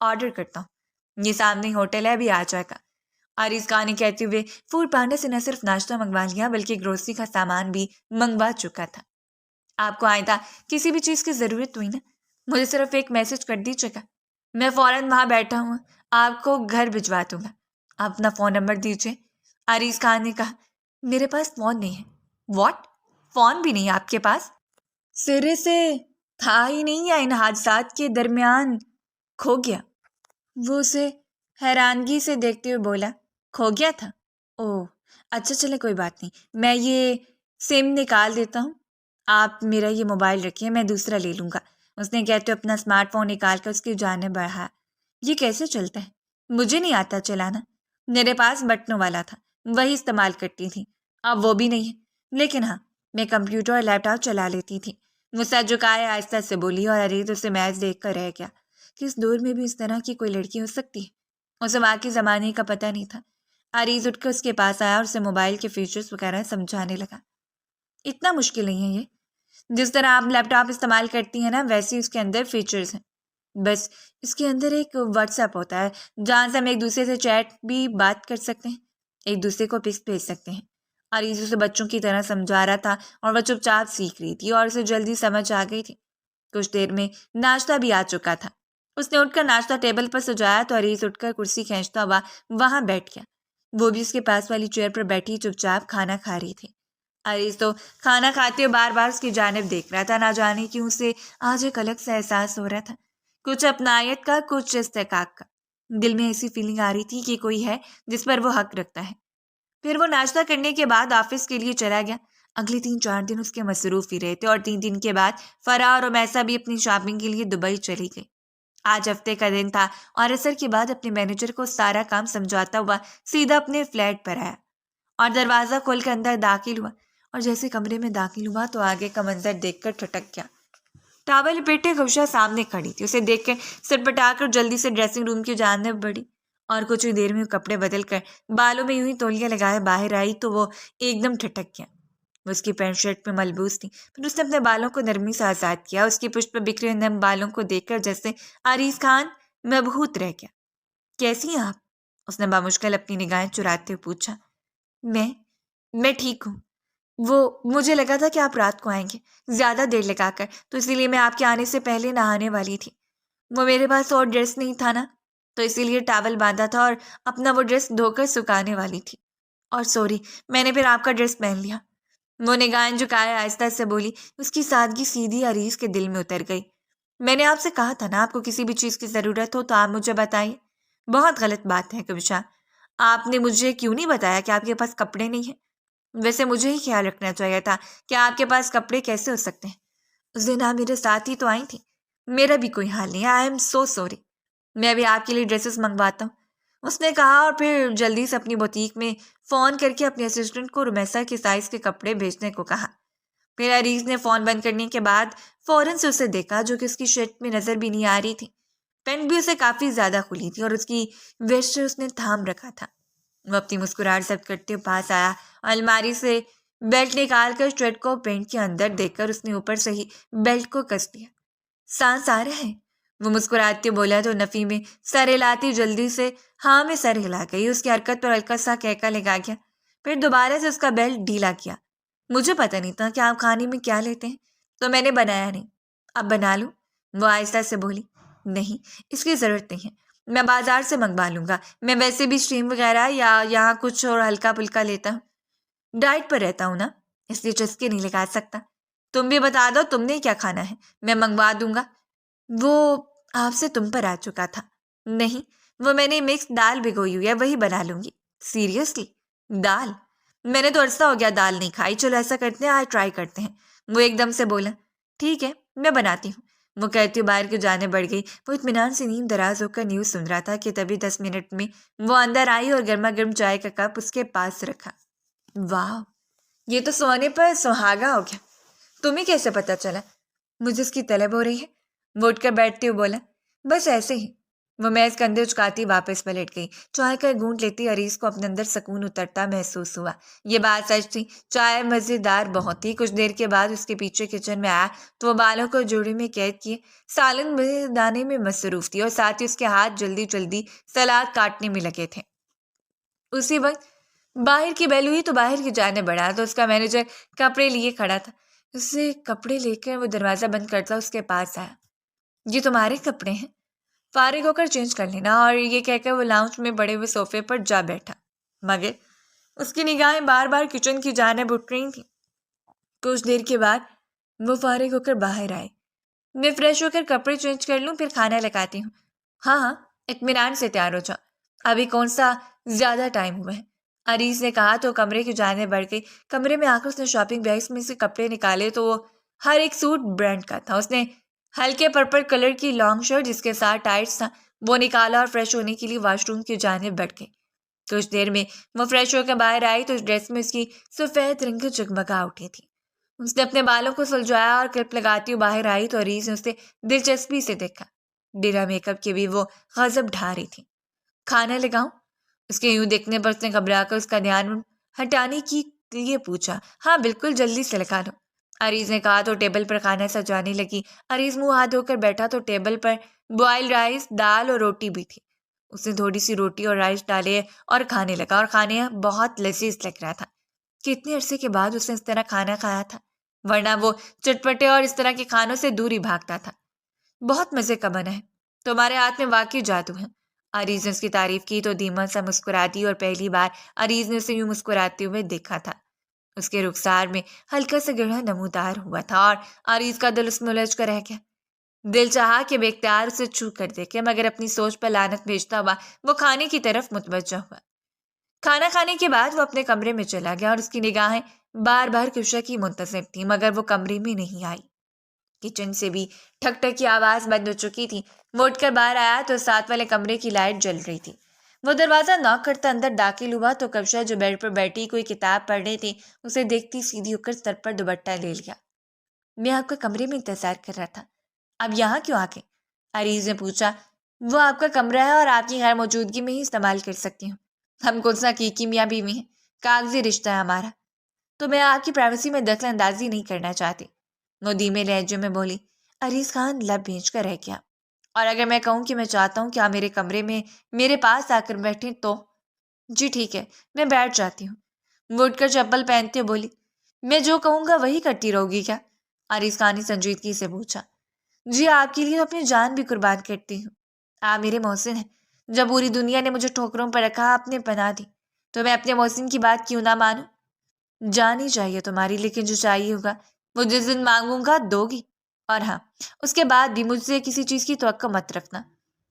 آرڈر کرتا ہوں، یہ سامنے ہوٹل ہے، ابھی آ جائے گا۔ عریض خان نے کہتے ہوئے فوڈ پانڈا سے نہ صرف ناشتہ منگوا لیا بلکہ گروسری کا سامان بھی منگوا چکا تھا۔ آپ کو آئندہ کسی بھی چیز کی ضرورت ہوئی نا، مجھے صرف ایک میسج کر دیجیے گا، میں فوراً وہاں بیٹھا ہوں، آپ کو گھر بھجوا دوں گا۔ آپ اپنا فون نمبر دیجیے۔ عریض خان نے کہا، میرے پاس فون نہیں ہے۔ واٹ؟ فون بھی نہیں ہے آپ کے پاس؟ سرے سے تھا ہی نہیں یا ان حادثات کے درمیان کھو گیا؟ وہ اسے حیرانگی سے دیکھتے ہوئے بولا، کھو گیا تھا؟ اوہ اچھا، چلے کوئی بات نہیں، میں یہ سم نکال دیتا ہوں، آپ میرا یہ موبائل رکھیے، میں دوسرا لے لوں گا۔ اس نے کہتے ہوئے اپنا اسمارٹ فون نکال کر اس کی جانب بڑھا۔ یہ کیسے چلتا ہے؟ مجھے نہیں آتا چلانا، میرے پاس بٹنوں والا تھا، وہی استعمال کرتی تھی، اب وہ بھی نہیں ہے، لیکن ہاں میں کمپیوٹر اور لیپ ٹاپ چلا لیتی تھی۔ وہ سر جھکائے آہستہ سے بولی اور عریض اسے محض دیکھ کر رہ گیا کہ اس دور میں بھی اس طرح کی کوئی لڑکی ہو سکتی ہے۔ اسے واقعی زمانے کا پتہ نہیں تھا۔ عریض اٹھ کر اس کے پاس آیا اور اسے موبائل کے فیچرز وغیرہ سمجھانے لگا۔ اتنا مشکل نہیں ہے یہ، جس طرح آپ لیپ ٹاپ استعمال کرتی ہیں نا، ویسے اس کے اندر فیچرز ہیں، بس اس کے اندر ایک واٹس ایپ ہوتا ہے جہاں سے ہم ایک دوسرے سے چیٹ بھی بات کر سکتے ہیں، ایک دوسرے کو پکس بھیج سکتے ہیں۔ عریض اسے بچوں کی طرح سمجھا رہا تھا اور وہ چپ چاپ سیکھ رہی تھی اور اسے جلدی سمجھ آ گئی تھی۔ کچھ دیر میں ناشتہ بھی آ چکا تھا۔ اس نے اٹھ کر ناشتہ ٹیبل پر سجایا تو عریض اٹھ کر کرسی کھینچتا ہوا وہاں بیٹھ گیا۔ وہ بھی اس کے پاس والی چیئر پر بیٹھی چپ چاپ کھانا کھا رہی تھی۔ عریض تو کھانا کھاتے ہوئے بار بار اس کی جانب دیکھ رہا تھا، نہ جانے کیوں اسے آج ایک الگ سا احساس ہو رہا تھا، کچھ اپنائیت کا، کچھ استحقاق کا۔ دل میں ایسی فیلنگ آ رہی تھی کہ کوئی ہے جس پر وہ حق رکھتا ہے۔ پھر وہ ناشتہ کرنے کے بعد آفس کے لیے چلا گیا۔ اگلے 3-4 دن اس کے مصروف ہی رہے تھے اور 3 دن کے بعد فرح اور میسا بھی اپنی شاپنگ کے لیے دبئی چلی گئی۔ آج ہفتے کا دن تھا اور عصر کے بعد اپنے مینیجر کو سارا کام سمجھاتا ہوا سیدھا اپنے فلیٹ پر آیا اور دروازہ کھول کر اندر داخل ہوا، اور جیسے کمرے میں داخل ہوا تو آگے کا منظر دیکھ کر ٹھٹک گیا۔ ٹاول لپیٹے گوشہ سامنے کھڑی تھی، اسے دیکھ کر سر پٹا کر جلدی سے ڈریسنگ روم کی جانب بڑھی اور کچھ ہی دیر میں کپڑے بدل کر بالوں میں یوں ہی تولیہ لگائے باہر آئی تو وہ ایک دم ٹھٹک گیا۔ وہ اس کی پینٹ شرٹ میں ملبوس تھی، پھر اس نے اپنے بالوں کو نرمی سے آزاد کیا۔ اس کی پشت پر بکھرے ہوئے نم بالوں کو دیکھ کر جیسے عریض خان مبہوت رہ گیا۔ کیسی ہیں آپ؟ اس نے بامشکل اپنی نگاہیں چراتے ہوئے پوچھا۔ میں ٹھیک ہوں، وہ مجھے لگا تھا کہ آپ رات کو آئیں گے، زیادہ دیر لگا کر، تو اسی لیے میں آپ کے آنے سے پہلے نہانے والی تھی۔ وہ میرے پاس اور ڈریس نہیں تھا نا، تو اسی لیے ٹاول باندھا تھا اور اپنا وہ ڈریس دھو کر سکھانے والی تھی، اور سوری میں نے پھر آپ کا ڈریس پہن لیا۔ وہ نگاہیں جھکائے آہستہ سے بولی۔ اس کی سادگی سیدھی عریض کے دل میں اتر گئی۔ میں نے آپ سے کہا تھا نا، آپ کو کسی بھی چیز کی ضرورت ہو تو آپ مجھے بتائیے۔ بہت غلط بات ہے کبشا، آپ نے مجھے کیوں نہیں بتایا کہ آپ کے پاس کپڑے نہیں ہیں؟ ویسے مجھے ہی خیال رکھنا چاہیے تھا کہ آپ کے پاس کپڑے کیسے ہو سکتے ہیں؟ اس دن آپ میرے ساتھ ہی تو آئی تھی۔ میرا بھی کوئی حال نہیں، آئی ایم سو سوری، میں بھی آپ کے لیے ڈریسز منگواتا ہوں، اس نے کہا، اور پھر جلدی سے اپنی بوتیک میں فون کر کے اپنے اسسٹنٹ کو رمیسا کے سائز کے کپڑے بھیجنے کو کہا۔ پھر عریض نے فون بند کرنے کے بعد فوراً سے اسے دیکھا، جو کہ اس کی شرٹ میں نظر بھی نہیں آ رہی تھی۔ پینٹ بھی اسے کافی زیادہ کھلی تھی اور اس کی ویسٹ اس نے تھام رکھا تھا۔ وہ اپنی مسکراہٹ ضبط کرتے ہوئے پاس آیا اور الماری سے بیلٹ نکال کر شرٹ کو پینٹ کے اندر دیکھ کر اس نے اوپر سے ہی بیلٹ کو کس دیا۔ سانس آ رہا ہے؟ وہ مسکراتے بولا تو نفی میں سر ہلاتی جلدی سے ہاں میں سر ہلا گئی۔ اس کی حرکت پر ہلکا سا کہکا لگا گیا، پھر دوبارہ سے اس کا بیلٹ ڈھیلا کیا۔ مجھے پتہ نہیں تھا کہ آپ کھانے میں کیا لیتے ہیں، تو میں نے بنایا نہیں، اب بنا لوں؟ وہ آہستہ سے بولی۔ نہیں، اس کی ضرورت نہیں ہے، میں بازار سے منگوا لوں گا، میں ویسے بھی اسٹریم وغیرہ یا یہاں کچھ اور ہلکا پھلکا لیتا ہوں، ڈائٹ پر رہتا ہوں نا، اس لیے چسکے نہیں لگا سکتا۔ تم بھی بتا دو تم نے کیا کھانا ہے، میں منگوا دوں گا۔ وہ آپ سے تم پر آ چکا تھا۔ نہیں، وہ میں نے مکس دال بھگوئی ہوئی ہے، وہی بنا لوں گی۔ سیریسلی؟ دال؟ میں نے تو عرصہ ہو گیا دال نہیں کھائی، چلو ایسا کرتے ہیں آج ٹرائی کرتے ہیں۔ وہ ایک دم سے بولا۔ ٹھیک ہے، میں بناتی ہوں۔ وہ کہتی باہر کی جانب بڑھ گئی۔ وہ اطمینان سے نیم دراز ہو کر نیوز سن رہا تھا کہ تبھی 10 منٹ میں وہ اندر آئی اور گرما گرم چائے کا کپ اس کے پاس رکھا۔ واہ، یہ تو سونے پر سہاگا ہو گیا، تمہیں کیسے پتہ چلا؟ مجھے اس کی طلب ہو رہی ہے، وہ اٹھ کر بیٹھتے ہوئے بولا۔ بس ایسے ہی، وہ میز کندھے اچکاتی واپس پلٹ گئی۔ چائے کا گھونٹ لیتی عریض کو اپنے اندر سکون اترتا محسوس ہوا۔ یہ بات سچ تھی، چائے مزیدار بہت تھی۔ کچھ دیر کے بعد اس کے پیچھے کچن میں آیا تو وہ بالوں کو جوڑی میں قید کیے سالن بنانے میں مصروف تھی اور ساتھ ہی اس کے ہاتھ جلدی جلدی سلاد کاٹنے میں لگے تھے۔ اسی وقت باہر کی بیل ہوئی تو باہر کی جانے بڑھا تو اس کا مینیجر کپڑے لیے کھڑا تھا۔ اسے کپڑے لے کر وہ دروازہ بند کرتا اس کے پاس آیا۔ یہ تمہارے کپڑے ہیں، فارغ ہو کر چینج کر لینا، اور یہ کہہ کر وہ لاؤنج میں بڑے ہوئے صوفے پر جا بیٹھا، مگر اس کی نگاہیں بار بار کچن کی جانب اٹھ رہی تھیں۔ کچھ دیر کے بعد وہ فارغ ہو کر باہر آئے۔ میں فریش ہو کر کپڑے چینج کر لوں پھر کھانا لگاتی ہوں۔ ہاں ہاں، اطمینان سے تیار ہو جاؤ، ابھی کون سا زیادہ ٹائم ہوا ہے، عریض نے کہا تو کمرے کی جانب بڑھ گئی۔ کمرے میں آ کر اس نے شاپنگ بیگس میں سے کپڑے نکالے تو وہ ہر ایک سوٹ برانڈ کا تھا۔ اس نے ہلکے پرپل کلر کی لانگ شرٹ جس کے ساتھ ٹائٹس تھا وہ نکالا اور فریش ہونے کے لیے واش روم کی جانب بڑھ گئی۔ کچھ دیر میں وہ فریش ہو کر باہر آئی تو اس ڈریس میں اس کی سفید رنگیں جگمگا اٹھی تھی۔ اس نے اپنے بالوں کو سلجھایا اور کلپ لگاتی ہوئی باہر آئی تو عریض نے اسے دلچسپی سے دیکھا۔ بنا میک اپ کے بھی وہ غضب ڈھا رہی تھی۔ کھانا لگاؤں؟ اس کے یوں دیکھنے پر اس نے گھبرا کر اس کا دھیان ہٹانے کے لیے پوچھا۔ ہاں بالکل، جلدی سے لگا لو، عریض نے کہا تو ٹیبل پر کھانا سجانے لگی۔ عریض منہ ہاتھ دھو کر بیٹھا تو ٹیبل پر بوائل رائس، دال اور روٹی بھی تھی۔ اس نے تھوڑی سی روٹی اور رائس ڈالے اور کھانے لگا، اور کھانے بہت لذیذ لگ رہا تھا۔ کتنے عرصے کے بعد اس نے اس طرح کھانا کھایا تھا، ورنہ وہ چٹپٹے اور اس طرح کے کھانوں سے دور ہی بھاگتا تھا۔ بہت مزے کا بنا ہے، تمہارے ہاتھ میں واقعی جادو ہے، عریض نے اس کی تعریف کی تو دھیما سا مسکرا دی، اور پہلی بار عریض نے اسے یوں مسکراتے ہوئے دیکھا تھا۔ اس کے رخسار میں ہلکا سا گڑھا نمودار ہوا تھا اور عریض کا دل اس میں الجھ کر رہ گیا۔ دل چاہا کہ بے اختیار اسے چھو کر دیکھے، مگر اپنی سوچ پر لعنت بھیجتا ہوا وہ کھانے کی طرف متوجہ ہوا۔ کھانا کھانے کے بعد وہ اپنے کمرے میں چلا گیا اور اس کی نگاہیں بار بار کشا کی منتظر تھیں، مگر وہ کمرے میں نہیں آئی۔ کچن سے بھی ٹھک ٹھک کی آواز بند ہو چکی تھی۔ وہ اٹھ کر باہر آیا تو ساتھ والے کمرے کی لائٹ جل رہی تھی۔ وہ دروازہ ناک کرتا اندر داخل ہوا تو کبشہ جو بیڈ پر بیٹھی کوئی کتاب پڑھ رہی تھی اسے دیکھتی سیدھی ہو کر سر پر دوپٹہ لے لیا۔ میں آپ کا کمرے میں انتظار کر رہا تھا، اب یہاں کیوں آ گئے؟ عریض نے پوچھا۔ وہ آپ کا کمرہ ہے اور آپ کی غیر موجودگی میں ہی استعمال کر سکتی ہوں۔ ہم کون سا حقیقی میاں بیوی ہیں، کاغذی رشتہ ہے ہمارا، تو میں آپ کی پرائیویسی میں دخل اندازی نہیں کرنا چاہتی، وہ دھیمے لہجے میں بولی۔ عریض خان لب بھیج کر رہ گیا۔ اور اگر میں کہوں کہ میں چاہتا ہوں کہ آپ میرے کمرے میں میرے پاس آ کر بیٹھیں تو؟ جی ٹھیک ہے، میں بیٹھ جاتی ہوں، وہ اٹھ کر چپل پہنتے بولی۔ میں جو کہوں گا وہی کرتی رہو گی کیا؟ عریض خان نے سنجیدگی سے پوچھا۔ جی آپ کے لیے اپنی جان بھی قربان کرتی ہوں، آپ میرے محسن ہیں، جب پوری دنیا نے مجھے ٹھوکروں پر رکھا آپ نے پناہ دی تو میں اپنے محسن کی بات کیوں نہ مانوں؟ جان ہی چاہیے تمہاری، لیکن جو چاہیے ہوگا وہ جس دن مانگوں گا دو گی، اور ہاں اس کے بعد بھی مجھ سے کسی چیز کی توقع مت رکھنا۔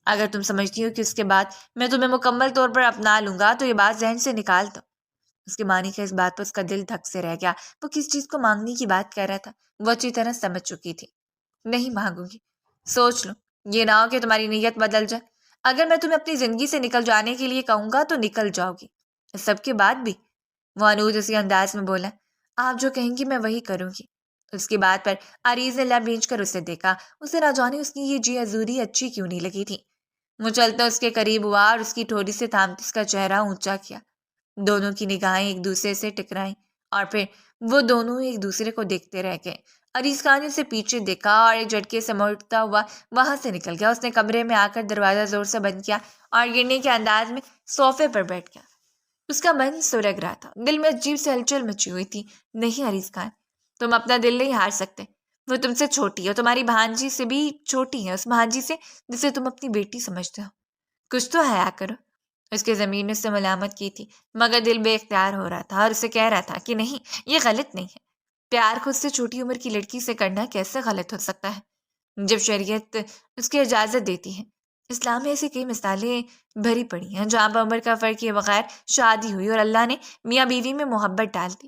اگر تم سمجھتی ہو کہ اس کے بعد میں تمہیں مکمل طور پر اپنا لوں گا تو یہ بات ذہن سے نکال دو۔ اس کے معنی کا اس بات پر اس کا دل دھک سے رہ گیا۔ وہ کس چیز کو مانگنے کی بات کر رہا تھا وہ اچھی طرح سمجھ چکی تھی۔ نہیں مانگوں گی، سوچ لو، یہ نہ ہو کہ تمہاری نیت بدل جائے۔ اگر میں تمہیں اپنی زندگی سے نکل جانے کے لیے کہوں گا تو نکل جاؤ گی، اس سب کے بعد بھی؟ وہ انود اسی انداز میں بولا۔ آپ جو کہیں گی میں وہی کروں گی۔ اس کی بات پر عریض نے لب بھیج کر اسے دیکھا۔ اسے نہ جانے اس کی یہ جی حضوری اچھی کیوں نہیں لگی تھی۔ وہ چلتا اس کے قریب ہوا اور اس کی ٹھوڑی سے تھامتے اس کا چہرہ اونچا کیا۔ دونوں کی نگاہیں ایک دوسرے سے ٹکرائیں اور پھر وہ دونوں ایک دوسرے کو دیکھتے رہ گئے۔ عریض خان نے اسے پیچھے دیکھا اور ایک جھٹکے سے مڑتا ہوا وہاں سے نکل گیا۔ اس نے کمرے میں آ کر دروازہ زور سے بند کیا اور گرنے کے انداز میں صوفے پر بیٹھ گیا۔ اس کا من سلگ رہا تھا، دل میں عجیب سے ہلچل مچی ہوئی تھی۔ نہیں عریض خان، تم اپنا دل نہیں ہار سکتے، وہ تم سے چھوٹی ہے، تمہاری بھانجی سے بھی چھوٹی ہے، اس بھانجی سے جسے تم اپنی بیٹی سمجھتے ہو۔ کچھ تو حیا کرو۔ اس کے ضمیر نے اس سے ملامت کی تھی، مگر دل بے اختیار ہو رہا تھا اور اسے کہہ رہا تھا کہ نہیں، یہ غلط نہیں ہے۔ پیار خود سے چھوٹی عمر کی لڑکی سے کرنا کیسے غلط ہو سکتا ہے جب شریعت اس کی اجازت دیتی ہے؟ اسلام میں ایسی کئی مثالیں بھری پڑی ہیں جہاں پر عمر کا فرق کیے بغیر شادی ہوئی اور اللہ نے میاں بیوی میں محبت ڈال دی۔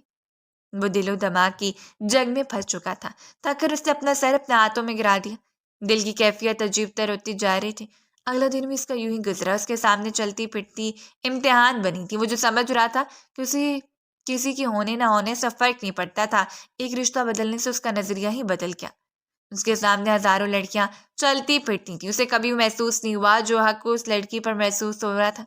وہ دل و دماغ کی جنگ میں پھنس چکا تھا، تھک کر اس نے اپنا سر اپنے ہاتھوں میں گرا دیا۔ دل کی کیفیت عجیب تر ہوتی جا رہی تھی۔ اگلا دن بھی اس کا یوں ہی گزرا۔ اس کے سامنے چلتی پھرتی امتحان بنی تھی۔ وہ جو سمجھ رہا تھا کہ اسے کسی کے ہونے نہ ہونے سے فرق نہیں پڑتا تھا، ایک رشتہ بدلنے سے اس کا نظریہ ہی بدل گیا۔ اس کے سامنے ہزاروں لڑکیاں چلتی پھرتی تھیں. اسے کبھی محسوس نہیں ہوا جو حق اس لڑکی پر محسوس ہو رہا تھا.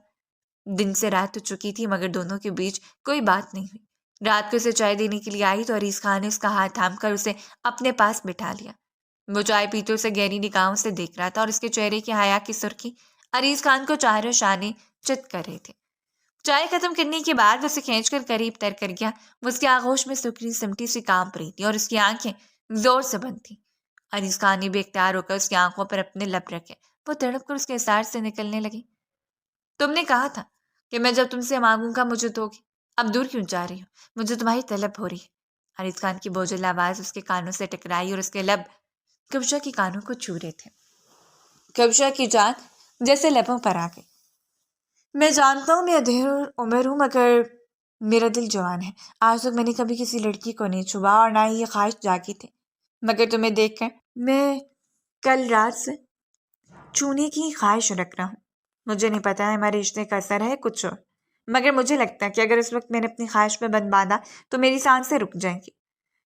دن سے رات ہو چکی تھی مگر دونوں کے بیچ کوئی بات نہیں ہوئی. رات کو اسے چائے دینے کے لیے آئی تو عریض خان نے اس کا ہاتھ تھام کر اسے اپنے پاس بٹھا لیا. وہ چائے پیتے اسے گہری نگاہوں سے دیکھ رہا تھا اور اس کے چہرے کی حیا کی سرخی عریض خان کو چاروں شانے چت کر رہے تھے. چائے ختم کرنے کے بعد وہ اسے کھینچ کر قریب تر کر گیا. وہ اس کے آغوش میں سکری سمٹی سی کانپ رہی تھی اور اس کی آنکھیں زور سے بند تھیں. عریض خان نے بے اختیار ہو کر اس کی آنکھوں پر اپنے لب رکھے. وہ تڑپ کر اس کے اثار سے نکلنے لگی. تم نے کہا تھا کہ میں جب تم سے مانگوں گا مجھے دو گی. اب دور کیوں جا رہی ہو؟ مجھے تمہاری طلب ہو رہی ہے. عریض خان کی بوجھل آواز اس کے کانوں سے ٹکرائی اور اس کے لب کبشہ کی کانوں کو چھو رہے تھے. کبشہ کی جان جیسے لبوں پر آ گئی. میں جانتا ہوں میں ادھیر عمر ہوں مگر میرا دل جوان ہے. آج تک میں نے کبھی کسی لڑکی کو نہیں چھوا اور نہ ہی یہ خواہش جاگی تھی. مگر تمہیں دیکھ کر میں کل رات سے چھونے کی خواہش رکھ رہا ہوں. مجھے نہیں پتا ہے ہمارے رشتے کا اثر ہے کچھ اور، مگر مجھے لگتا ہے کہ اگر اس وقت میں نے اپنی خواہش میں بند باندھا تو میری سانسیں رک جائیں گی.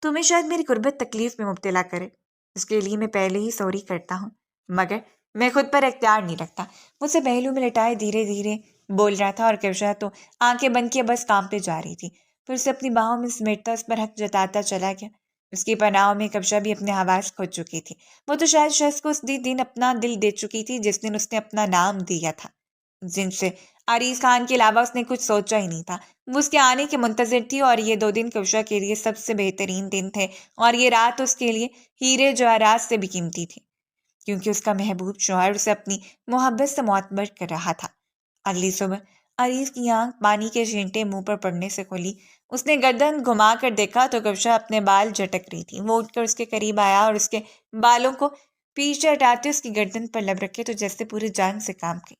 تمہیں شاید میری غربت تکلیف میں مبتلا کرے، اس کے لیے میں پہلے ہی سوری کرتا ہوں، مگر میں خود پر اختیار نہیں رکھتا. مجھ سے پہلو میں لٹائے دھیرے دھیرے بول رہا تھا اور کبشہ تو آنکھیں بند کیے بس کام پہ جا رہی تھی. پھر اسے اپنی باہوں میں سمیٹتا اس پر حق جتاتا چلا گیا. اس کی پناہوں میں کبشہ بھی اپنے حواس کھو چکی تھی. وہ تو شاید شخص کو اس دن اپنا دل دے چکی تھی جس دن اس نے اپنا نام دیا تھا. جن سے عریض خان کے علاوہ اس نے کچھ سوچا ہی نہیں تھا. وہ اس کے آنے کے منتظر تھی اور یہ 2 دن کبشہ کے لیے سب سے بہترین دن تھے اور یہ رات اس کے لیے ہیرے جواہرات سے بھی قیمتی تھی کیونکہ اس کا محبوب شوہر اسے اپنی محبت سے معتبر کر رہا تھا. اگلی صبح عریض کی آنکھ پانی کے چھینٹے منہ پر پڑنے سے کھلی. اس نے گردن گھما کر دیکھا تو کبشہ اپنے بال جھٹک رہی تھی. وہ اٹھ کر اس کے قریب آیا اور اس کے بالوں کو پیچھے ہٹاتے اس کی گردن پر لب رکھے تو جیسے پوری جان سے کام کی.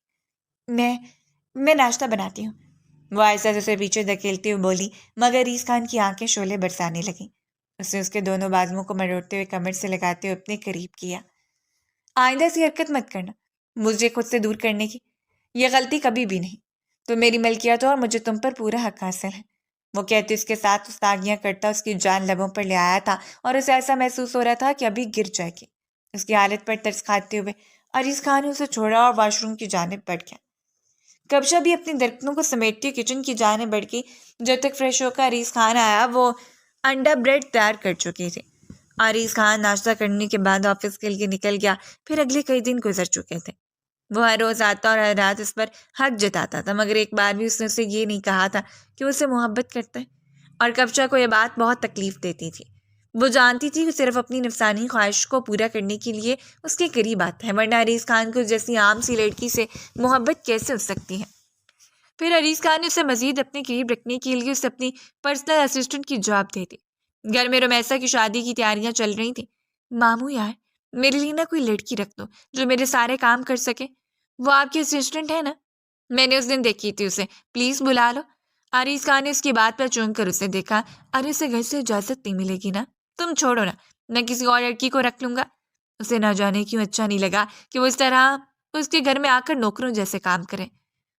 میں ناشتہ بناتی ہوں، وہ آہستہ سے پیچھے دھکیلتے ہوئے بولی. مگر عریض خان کی آنکھیں شعلے برسانے لگیں. اس نے اس کے دونوں بازوؤں کو مروڑتے ہوئے کمر سے لگاتے ہوئے اپنے قریب کیا. آئندہ سے حرکت مت کرنا مجھے خود سے دور کرنے کی. یہ غلطی کبھی بھی نہیں. تو میری ملکیت ہو اور مجھے تم پر پورا حق حاصل ہے. وہ کہتے اس کے ساتھ استاگیاں کرتا اس کی جان لبوں پر لے آیا تھا اور اسے ایسا محسوس ہو رہا تھا کہ ابھی گر جائے گی. اس کی حالت پر ترس کھاتے ہوئے عریض خان نے اسے چھوڑا اور واش روم کی جانب بڑھ گیا. کبشہ بھی اپنی درکنوں کو سمیٹتی کچن کی جانب بڑھ گئی. جب تک فریش ہو کر عریض خان آیا وہ انڈا بریڈ تیار کر چکی تھی. عریض خان ناشتہ کرنے کے بعد آفس کے لیے نکل گیا. پھر اگلے کئی دن گزر چکے تھے. وہ ہر روز آتا اور ہر رات اس پر حق جتاتا تھا مگر ایک بار بھی اس نے اسے یہ نہیں کہا تھا کہ وہ اسے محبت کرتا ہے. اور کبشہ کو یہ بات بہت تکلیف دیتی تھی. وہ جانتی تھی کہ صرف اپنی نفسانی خواہش کو پورا کرنے کے لیے اس کے قریب آتا ہے ورنہ عریض خان کو جیسی عام سی لڑکی سے محبت کیسے ہو سکتی ہے. پھر عریض خان نے اسے مزید اپنے قریب رکھنے کے لیے اسے اپنی پرسنل اسسٹنٹ کی جاب دے دی. گھر میں رمیسا کی شادی کی تیاریاں چل رہی تھیں. ماموں یار میرے لیے نہ کوئی لڑکی رکھ دو جو میرے سارے کام کر سکے. وہ آپ کی اسسٹنٹ ہے نا؟ میں نے اس دن دیکھی تھی اسے، پلیز بلا لو. عریض خان نے اس کی بات پر چونک کر اسے دیکھا. ارے اسے گھر سے اجازت نہیں ملے گی نا. تم چھوڑو نا، میں کسی اور لڑکی کو رکھ لوں گا. اسے نہ جانے کیوں اچھا نہیں لگا کہ وہ اس طرح اس کے گھر میں آ کر نوکروں جیسے کام کرے.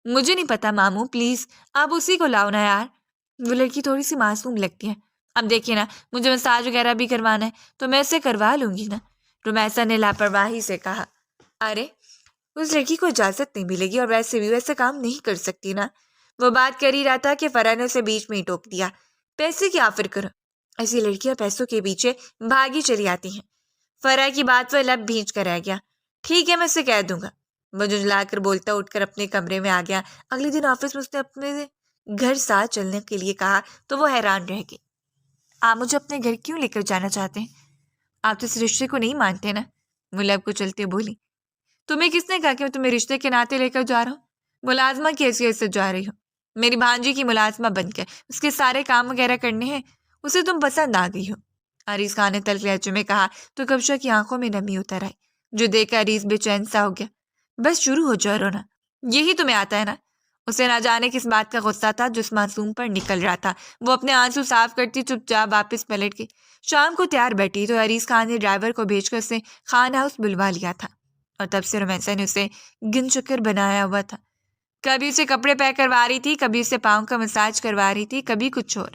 مجھے نہیں پتا ماموں، پلیز آپ اسی کو لاؤ نا یار. وہ لڑکی تھوڑی سی معصوم لگتی ہے. اب دیکھیے نا مجھے مساج وغیرہ بھی کروانا ہے تو میں اسے کروا لوں گی نا. رمیسا نے لاپرواہی سے کہا. ارے اس لڑکی کو اجازت نہیں ملے گی اور ویسے بھی ویسے کام نہیں کر سکتی نا. وہ بات کر ہی رہا تھا کہ فرح نے اسے بیچ میں ہی ٹوک دیا. پیسے کی آفر کرو، ایسی لڑکیاں پیسوں کے پیچھے بھاگی چلی آتی ہیں. فرح کی بات پر لب بھینچ کر رہ گیا. ٹھیک ہے میں اسے کہہ دوں گا. وہ جھنجھلا کر بولتا اٹھ کر اپنے کمرے میں آ گیا. اگلے دن آفس میں اس نے اپنے گھر ساتھ چلنے کے لیے کہا تو وہ حیران رہ گئی. آپ مجھے اپنے گھر کیوں لے کر جانا چاہتے ہیں؟ آپ تو اس رشتے کو نہیں مانتے نا. وہ لب کو چلتے بولی. تمہیں کس نے کہا کہ میں تمہیں رشتے کے ناطے لے کر جا رہا ہوں؟ ملازمہ کی حیثیت سے جا رہی ہوں. میری بھانجی کی ملازمہ بن کے اس کے سارے کام وغیرہ کرنے ہیں. اسے تم پسند آ گئی ہو. عریض خان نے تلخ لہجے میں کہا تو کبشہ کی آنکھوں میں نمی اتر آئی جو دیکھ کر عریض بے چین سا ہو گیا. بس شروع ہو جاؤ رونا، یہی تمہیں آتا ہے نا. اسے نہ جانے کس بات کا غصہ تھا جو اس معصوم پر نکل رہا تھا. وہ اپنے آنسو صاف کرتی چپ چاپ واپس پلٹ گئی. شام کو تیار بیٹھی تو عریض خان نے ڈرائیور کو بھیج کر اسے خان ہاؤس بلوا لیا تھا اور تب سے رمیسا نے اسے گن چکر بنایا ہوا تھا. کبھی اسے کپڑے پیک کروا رہی تھی، کبھی اسے پاؤں کا مساج کروا رہی تھی، کبھی کچھ اور.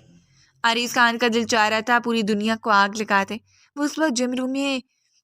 عریض خان کا دل چاہ رہا تھا پوری دنیا کو آگ لگا دے. وہ اس وقت جم روم میں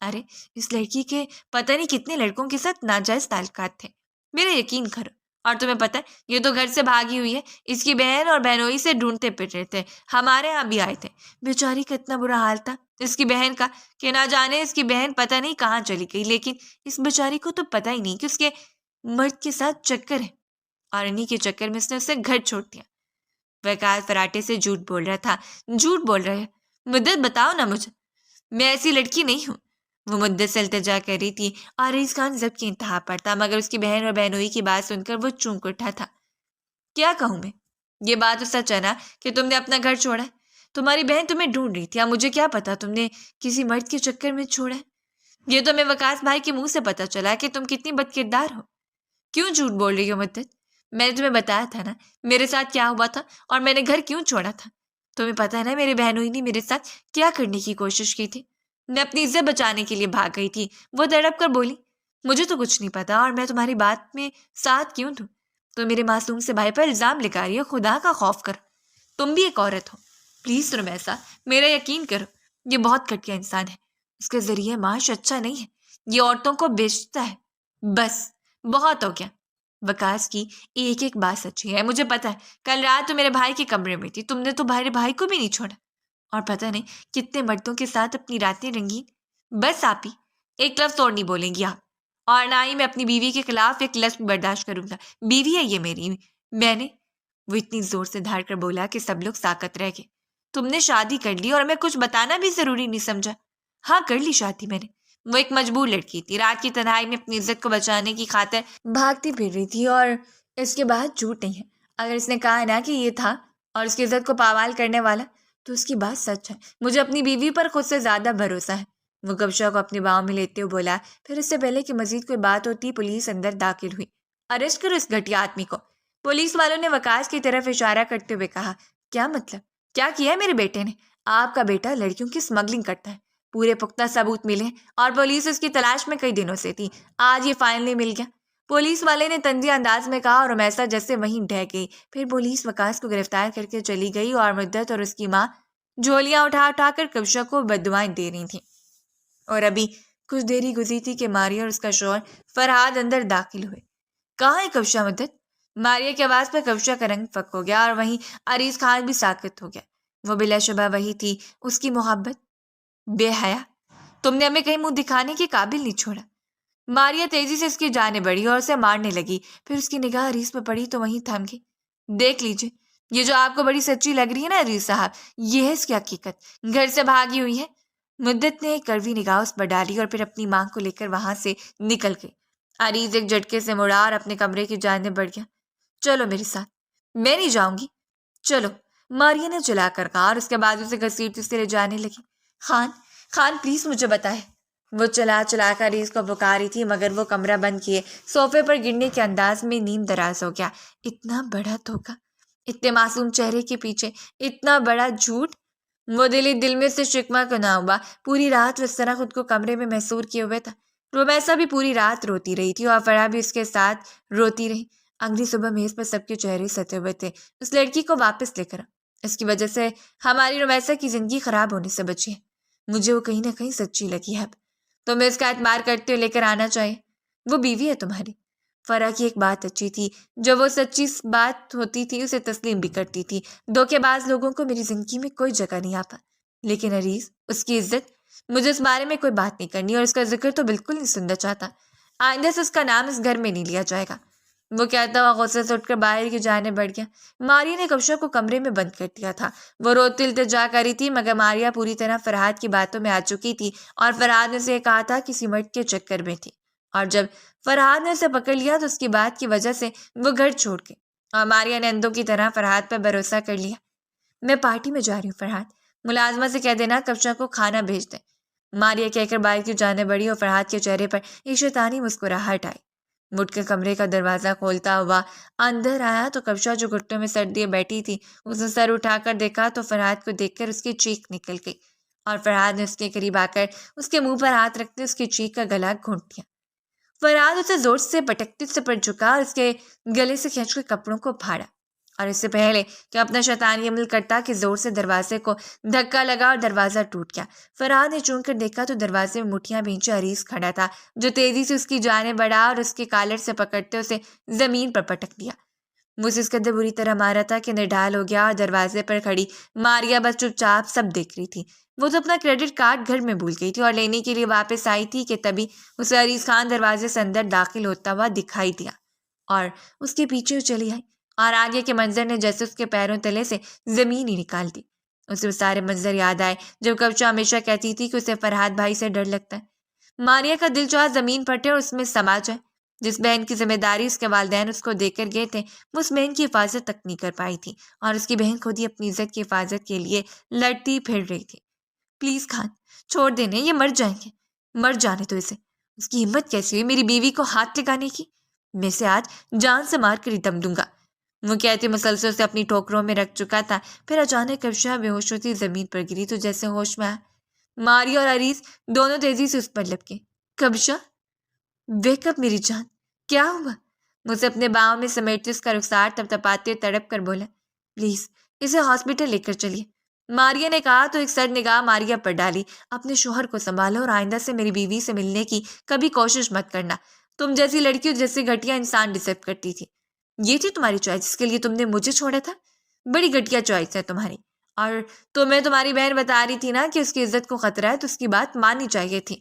ارے اس لڑکی کے پتہ نہیں کتنے لڑکوں کے ساتھ ناجائز تعلقات تھے، میرا یقین کرو۔ اور تمہیں پتہ ہے یہ تو گھر سے بھاگی ہوئی ہے، اس کی بہن اور بہنوئی سے ڈھونڈتے پھر رہے تھے، ہمارے یہاں بھی آئے تھے۔ بیچاری کا اتنا برا حال تھا اس کی بہن کا کہ نہ جانے اس کی بہن پتہ نہیں کہاں چلی گئی، لیکن اس بیچاری کو تو پتہ ہی نہیں کہ اس کے مرد کے ساتھ چکر ہے، اور انہی کے چکر میں اس نے اسے گھر چھوڑ دیا۔ وقاص فراٹے سے جھوٹ بول رہا تھا۔ جھوٹ بول رہے مدت بتاؤ نا مجھے، میں ایسی لڑکی نہیں ہوں۔ وہ مدت سے التجا کر رہی تھی اور عریض خان ضبط کی انتہا پر تھا، مگر اس کی بہن اور بہنوئی کی بات سن کر وہ چونک اٹھا تھا۔ کیا کہوں میں؟ یہ بات تو سچ ہے نا کہ تم نے اپنا گھر چھوڑا ہے؟ تمہاری بہن تمہیں ڈھونڈ رہی تھی، اب مجھے کیا پتا تم نے کسی مرد کے چکر میں چھوڑا ہے؟ یہ تو میں وقاص بھائی کے منہ سے پتا چلا کہ تم کتنی بد کردار ہو۔ کیوں جھوٹ بول رہی ہو مدت؟ میں نے تمہیں بتایا تھا نا میرے ساتھ کیا ہوا تھا اور میں نے گھر کیوں چھوڑا تھا۔ تمہیں پتا ہے نا میری بہنوئی نے میرے ساتھ کیا کرنے کی کوشش کی تھی۔ میں اپنی عزت بچانے کے لیے بھاگ گئی تھی۔ وہ تڑپ کر بولی مجھے تو کچھ نہیں پتا اور میں تمہاری بات میں ساتھ کیوں دوں؟ تو میرے معصوم سے بھائی پر الزام لگا رہی ہو، خدا کا خوف کر، تم بھی ایک عورت ہو۔ پلیز تم ایسا میرا یقین کرو، یہ بہت گھٹیا انسان ہے، اس کے ذریعے معاش اچھا نہیں ہے، یہ عورتوں کو بیچتا ہے۔ بس بہت ہو گیا۔ وقاص کی ایک ایک بات سچی ہے، مجھے پتا ہے کل رات تو میرے بھائی کے کمرے میں تھی، تم نے تو بھائی کو بھی نہیں چھوڑا، اور پتہ نہیں کتنے مردوں کے ساتھ اپنی راتیں رنگین۔ بس آپ ہی ایک لفظ اور نہیں بولیں گی آپ، اور نہ ہی میں اپنی بیوی کے خلاف ایک لفظ برداشت کروں گا۔ بیوی ہے یہ میری، میں نے، وہ اتنی زور سے دھاڑ کر بولا کہ سب لوگ ساکت رہ گئے۔ تم نے شادی کر لی اور ہمیں کچھ بتانا بھی ضروری نہیں سمجھا؟ ہاں کر لی شادی میں نے، وہ ایک مجبور لڑکی تھی، رات کی تنہائی میں اپنی عزت کو بچانے کی خاطر بھاگتی پھر رہی تھی، اور اس کے بعد جھوٹ نہیں ہے۔ اگر اس نے کہا نا کہ یہ تھا اور اس کی عزت کو پامال کرنے والا، تو اس کی بات سچ ہے۔ مجھے اپنی بیوی پر خود سے زیادہ بھروسہ ہے۔ وہ کبشہ کو اپنی باہوں میں لیتے ہوئے بولا۔ پھر اس سے پہلے کہ مزید کوئی بات ہوتی پولیس اندر داخل ہوئی۔ اریسٹ کرو اس گھٹیا آدمی کو، پولیس والوں نے وقاص کی طرف اشارہ کرتے ہوئے کہا۔ کیا مطلب؟ کیا کیا ہے میرے بیٹے نے؟ آپ کا بیٹا لڑکیوں کی اسمگلنگ کرتا ہے، پورے پختہ ثبوت ملے اور پولیس اس کی تلاش میں کئی دنوں سے تھی، آج یہ فائنلی مل گیا، پولیس والے نے طنزیہ انداز میں کہا، اور رمیسا جیسے وہیں ڈھہ گئی۔ پھر پولیس وقاص کو گرفتار کر کے چلی گئی اور مدت اور اس کی ماں جھولیاں اٹھا اٹھا کر کبشہ کو بددعائیں دے رہی تھیں۔ اور ابھی کچھ دیری گزری تھی کہ ماریا اور اس کا شوہر فرحاد اندر داخل ہوئے۔ کہاں ہے کبشہ مدت؟ ماریا کی آواز پر کبشہ کا رنگ پھک ہو گیا، اور وہیں عریض خان بھی ساکت ہو گیا۔ وہ بلا شبہ وہی تھی، اس کی محبت۔ بے حیا، تم نے ہمیں کہیں منہ دکھانے کے قابل نہیں چھوڑا۔ ماریا تیزی سے اس کی جانب بڑھی اور اسے مارنے لگی، پھر اس کی نگاہ عریض پہ پڑی تو وہیں تھم گئی۔ دیکھ لیجیے، یہ جو آپ کو بڑی سچی لگ رہی ہے نا عریض صاحب، یہ ہے اس کی حقیقت، گھر سے بھاگی ہوئی ہے۔ مدت نے ایک کڑوی نگاہ اس پر ڈالی اور پھر اپنی ماں کو لے کر وہاں سے نکل گئی۔ عریض ایک جھٹکے سے مڑا اور اپنے کمرے کی جانب بڑھ گیا۔ چلو میرے ساتھ۔ میں نہیں جاؤں گی۔ چلو، ماریا نے چلا کر کہا، اور اس کے بعد اسے گھسیٹتے سے لے جانے لگی۔ خان پلیز مجھے بتائے۔ وہ چلا چلا کر عریض کو پکاری تھی، مگر وہ کمرہ بند کیے صوفے پر گرنے کے انداز میں نیم دراز ہو گیا۔ اتنا بڑا دھوکہ، اتنے معصوم چہرے کے پیچھے اتنا بڑا جھوٹ۔ وہ دل میں سے شکوہ کو نہ ہوا۔ پوری رات وہ اس طرح خود کو کمرے میں محصور کیے ہوئے تھا۔ رمیسا بھی پوری رات روتی رہی تھی اور فرح بھی اس کے ساتھ روتی رہی۔ اگلی صبح میز پر سب کے چہرے ستے ہوئے تھے۔ اس لڑکی کو واپس لے کر، اس کی وجہ سے ہماری رمیسا کی زندگی خراب ہونے سے بچی ہے۔ مجھے وہ کہیں نہ کہیں سچی لگی ہے، اب تمہیں اس کا اعتماد کرتے ہوئے لے کر آنا چاہیے۔ وہ بیوی ہے تمہاری۔ فرح کی ایک بات اچھی تھی، جو وہ سچی بات ہوتی تھی اسے تسلیم بھی کرتی تھی۔ دھوکے باز لوگوں کو میری زندگی میں کوئی جگہ نہیں آتا، لیکن عریض، اس کی عزت، مجھے اس بارے میں کوئی بات نہیں کرنی، اور اس کا ذکر تو بالکل نہیں سننا چاہتا۔ آئندہ سے اس کا نام اس گھر میں نہیں لیا جائے گا۔ وہ کہتا ہوا غصے سے اٹھ کر باہر کی جانب بڑھ گیا۔ ماریا نے کبشہ کو کمرے میں بند کر دیا تھا۔ وہ روتی التجا کری تھی، مگر ماریا پوری طرح فرحاد کی باتوں میں آ چکی تھی، اور فرحاد نے اسے کہا تھا کسی مرد کے چکر میں تھی، اور جب فرحاد نے اسے پکڑ لیا تو اس کی بات کی وجہ سے وہ گھر چھوڑ گئی، اور ماریا نے اندھوں کی طرح فرحاد پر بھروسہ کر لیا۔ میں پارٹی میں جا رہی ہوں فرحاد، ملازمہ سے کہہ دینا کبشہ کو کھانا بھیج دے۔ ماریا کہہ کر باہر کی جانب بڑھی اور فرحاد کے چہرے پر ایک شیطانی مسکراہٹ آئی۔ مڑ کے کمرے کا دروازہ کھولتا ہوا اندر آیا تو کبشہ جو گھٹنوں میں سر دیے بیٹھی تھی، اس نے سر اٹھا کر دیکھا تو فرحاد کو دیکھ کر اس کی چیخ نکل گئی، اور فرحاد نے اس کے قریب آ کر اس کے منہ پر ہاتھ رکھتے اس کی چیخ کا گلا گھونٹ دیا۔ فرحاد اسے زور سے پٹکتے سے پر جھکا اور اس کے گلے سے کھینچ کر کپڑوں کو پھاڑا، اور اس سے پہلے کہ اپنا شیطانی عمل کرتا کہ زور سے دروازے کو دھکا لگا اور دروازہ ٹوٹ گیا۔ فرحان نے چون کر دیکھا تو دروازے میں مٹھیاں بھینچے عریض کھڑا تھا، جو تیزی سے اس کی جانب بڑھا اور اس کے کالر سے پکڑتے اسے زمین پر پٹک دیا۔ مجھے اس قدر بری طرح مارا تھا کہ نڈال ہو گیا، اور دروازے پر کھڑی ماریا بس چپ چاپ سب دیکھ رہی تھی۔ وہ تو اپنا کریڈٹ کارڈ گھر میں بھول گئی تھی اور لینے کے لیے واپس آئی تھی کہ تبھی اسے عریض خان دروازے سے اندر داخل ہوتا ہوا دکھائی دیا اور اس کے پیچھے چلی آئی، اور آگے کے منظر نے جیسے اس کے پیروں تلے سے زمین ہی نکال دی۔ اسے وہ سارے منظر یاد آئے جب کبچا ہمیشہ کہتی تھی کہ اسے فرحاد بھائی سے ڈر لگتا ہے۔ ماریا کا دل چاہا زمین پھٹے اور اس میں سما جائے۔ جس بہن کی ذمہ داری اس کے والدین اس کو دے کر گئے تھے، وہ اس بہن کی حفاظت تک نہیں کر پائی تھی، اور اس کی بہن خود ہی اپنی عزت کی حفاظت کے لیے لڑتی پھر رہی تھی۔ پلیز خان، چھوڑ دینے، یہ مر جائیں گے، مر جانے تو اسے۔ اس کی ہمت کیسی ہوئی میری بیوی کو ہاتھ لگانے کی؟ میں سے آج جان سے مار کر ہی دم دوں گا، وہ کہتی مسلسل سے اپنی ٹوکروں میں رکھ چکا تھا۔ پھر اچانک کبشہ بے ہوش ہوتی زمین پر گری تو جیسے ہوش میں آیا۔ ماریا اور عریض دونوں تیزی سے اس پر لپکے۔ کبشہ، ویک اپ میری جان، کیا ہوا؟ مجھے اپنے باؤں میں سمیٹتے اس کا رخسار تپتپاتے تڑپ کر بولا، پلیز اسے ہاسپٹل لے کر چلیے۔ ماریا نے کہا تو ایک سر نگاہ ماریا پر ڈالی۔ اپنے شوہر کو سنبھالو اور آئندہ سے میری بیوی سے ملنے کی کبھی کوشش مت کرنا۔ تم جیسی لڑکیوں جیسے گھٹیا انسان ڈیزرو کرتی تھی۔ یہ تھی تمہاری چوائس جس کے لیے تم نے مجھے چھوڑا تھا؟ بڑی گھٹیا چوائس ہے تمہاری، اور تمہیں تمہاری بہن بتا رہی تھی نا کہ اس کی عزت کو خطرہ ہے تو اس کی بات ماننی چاہیے تھی۔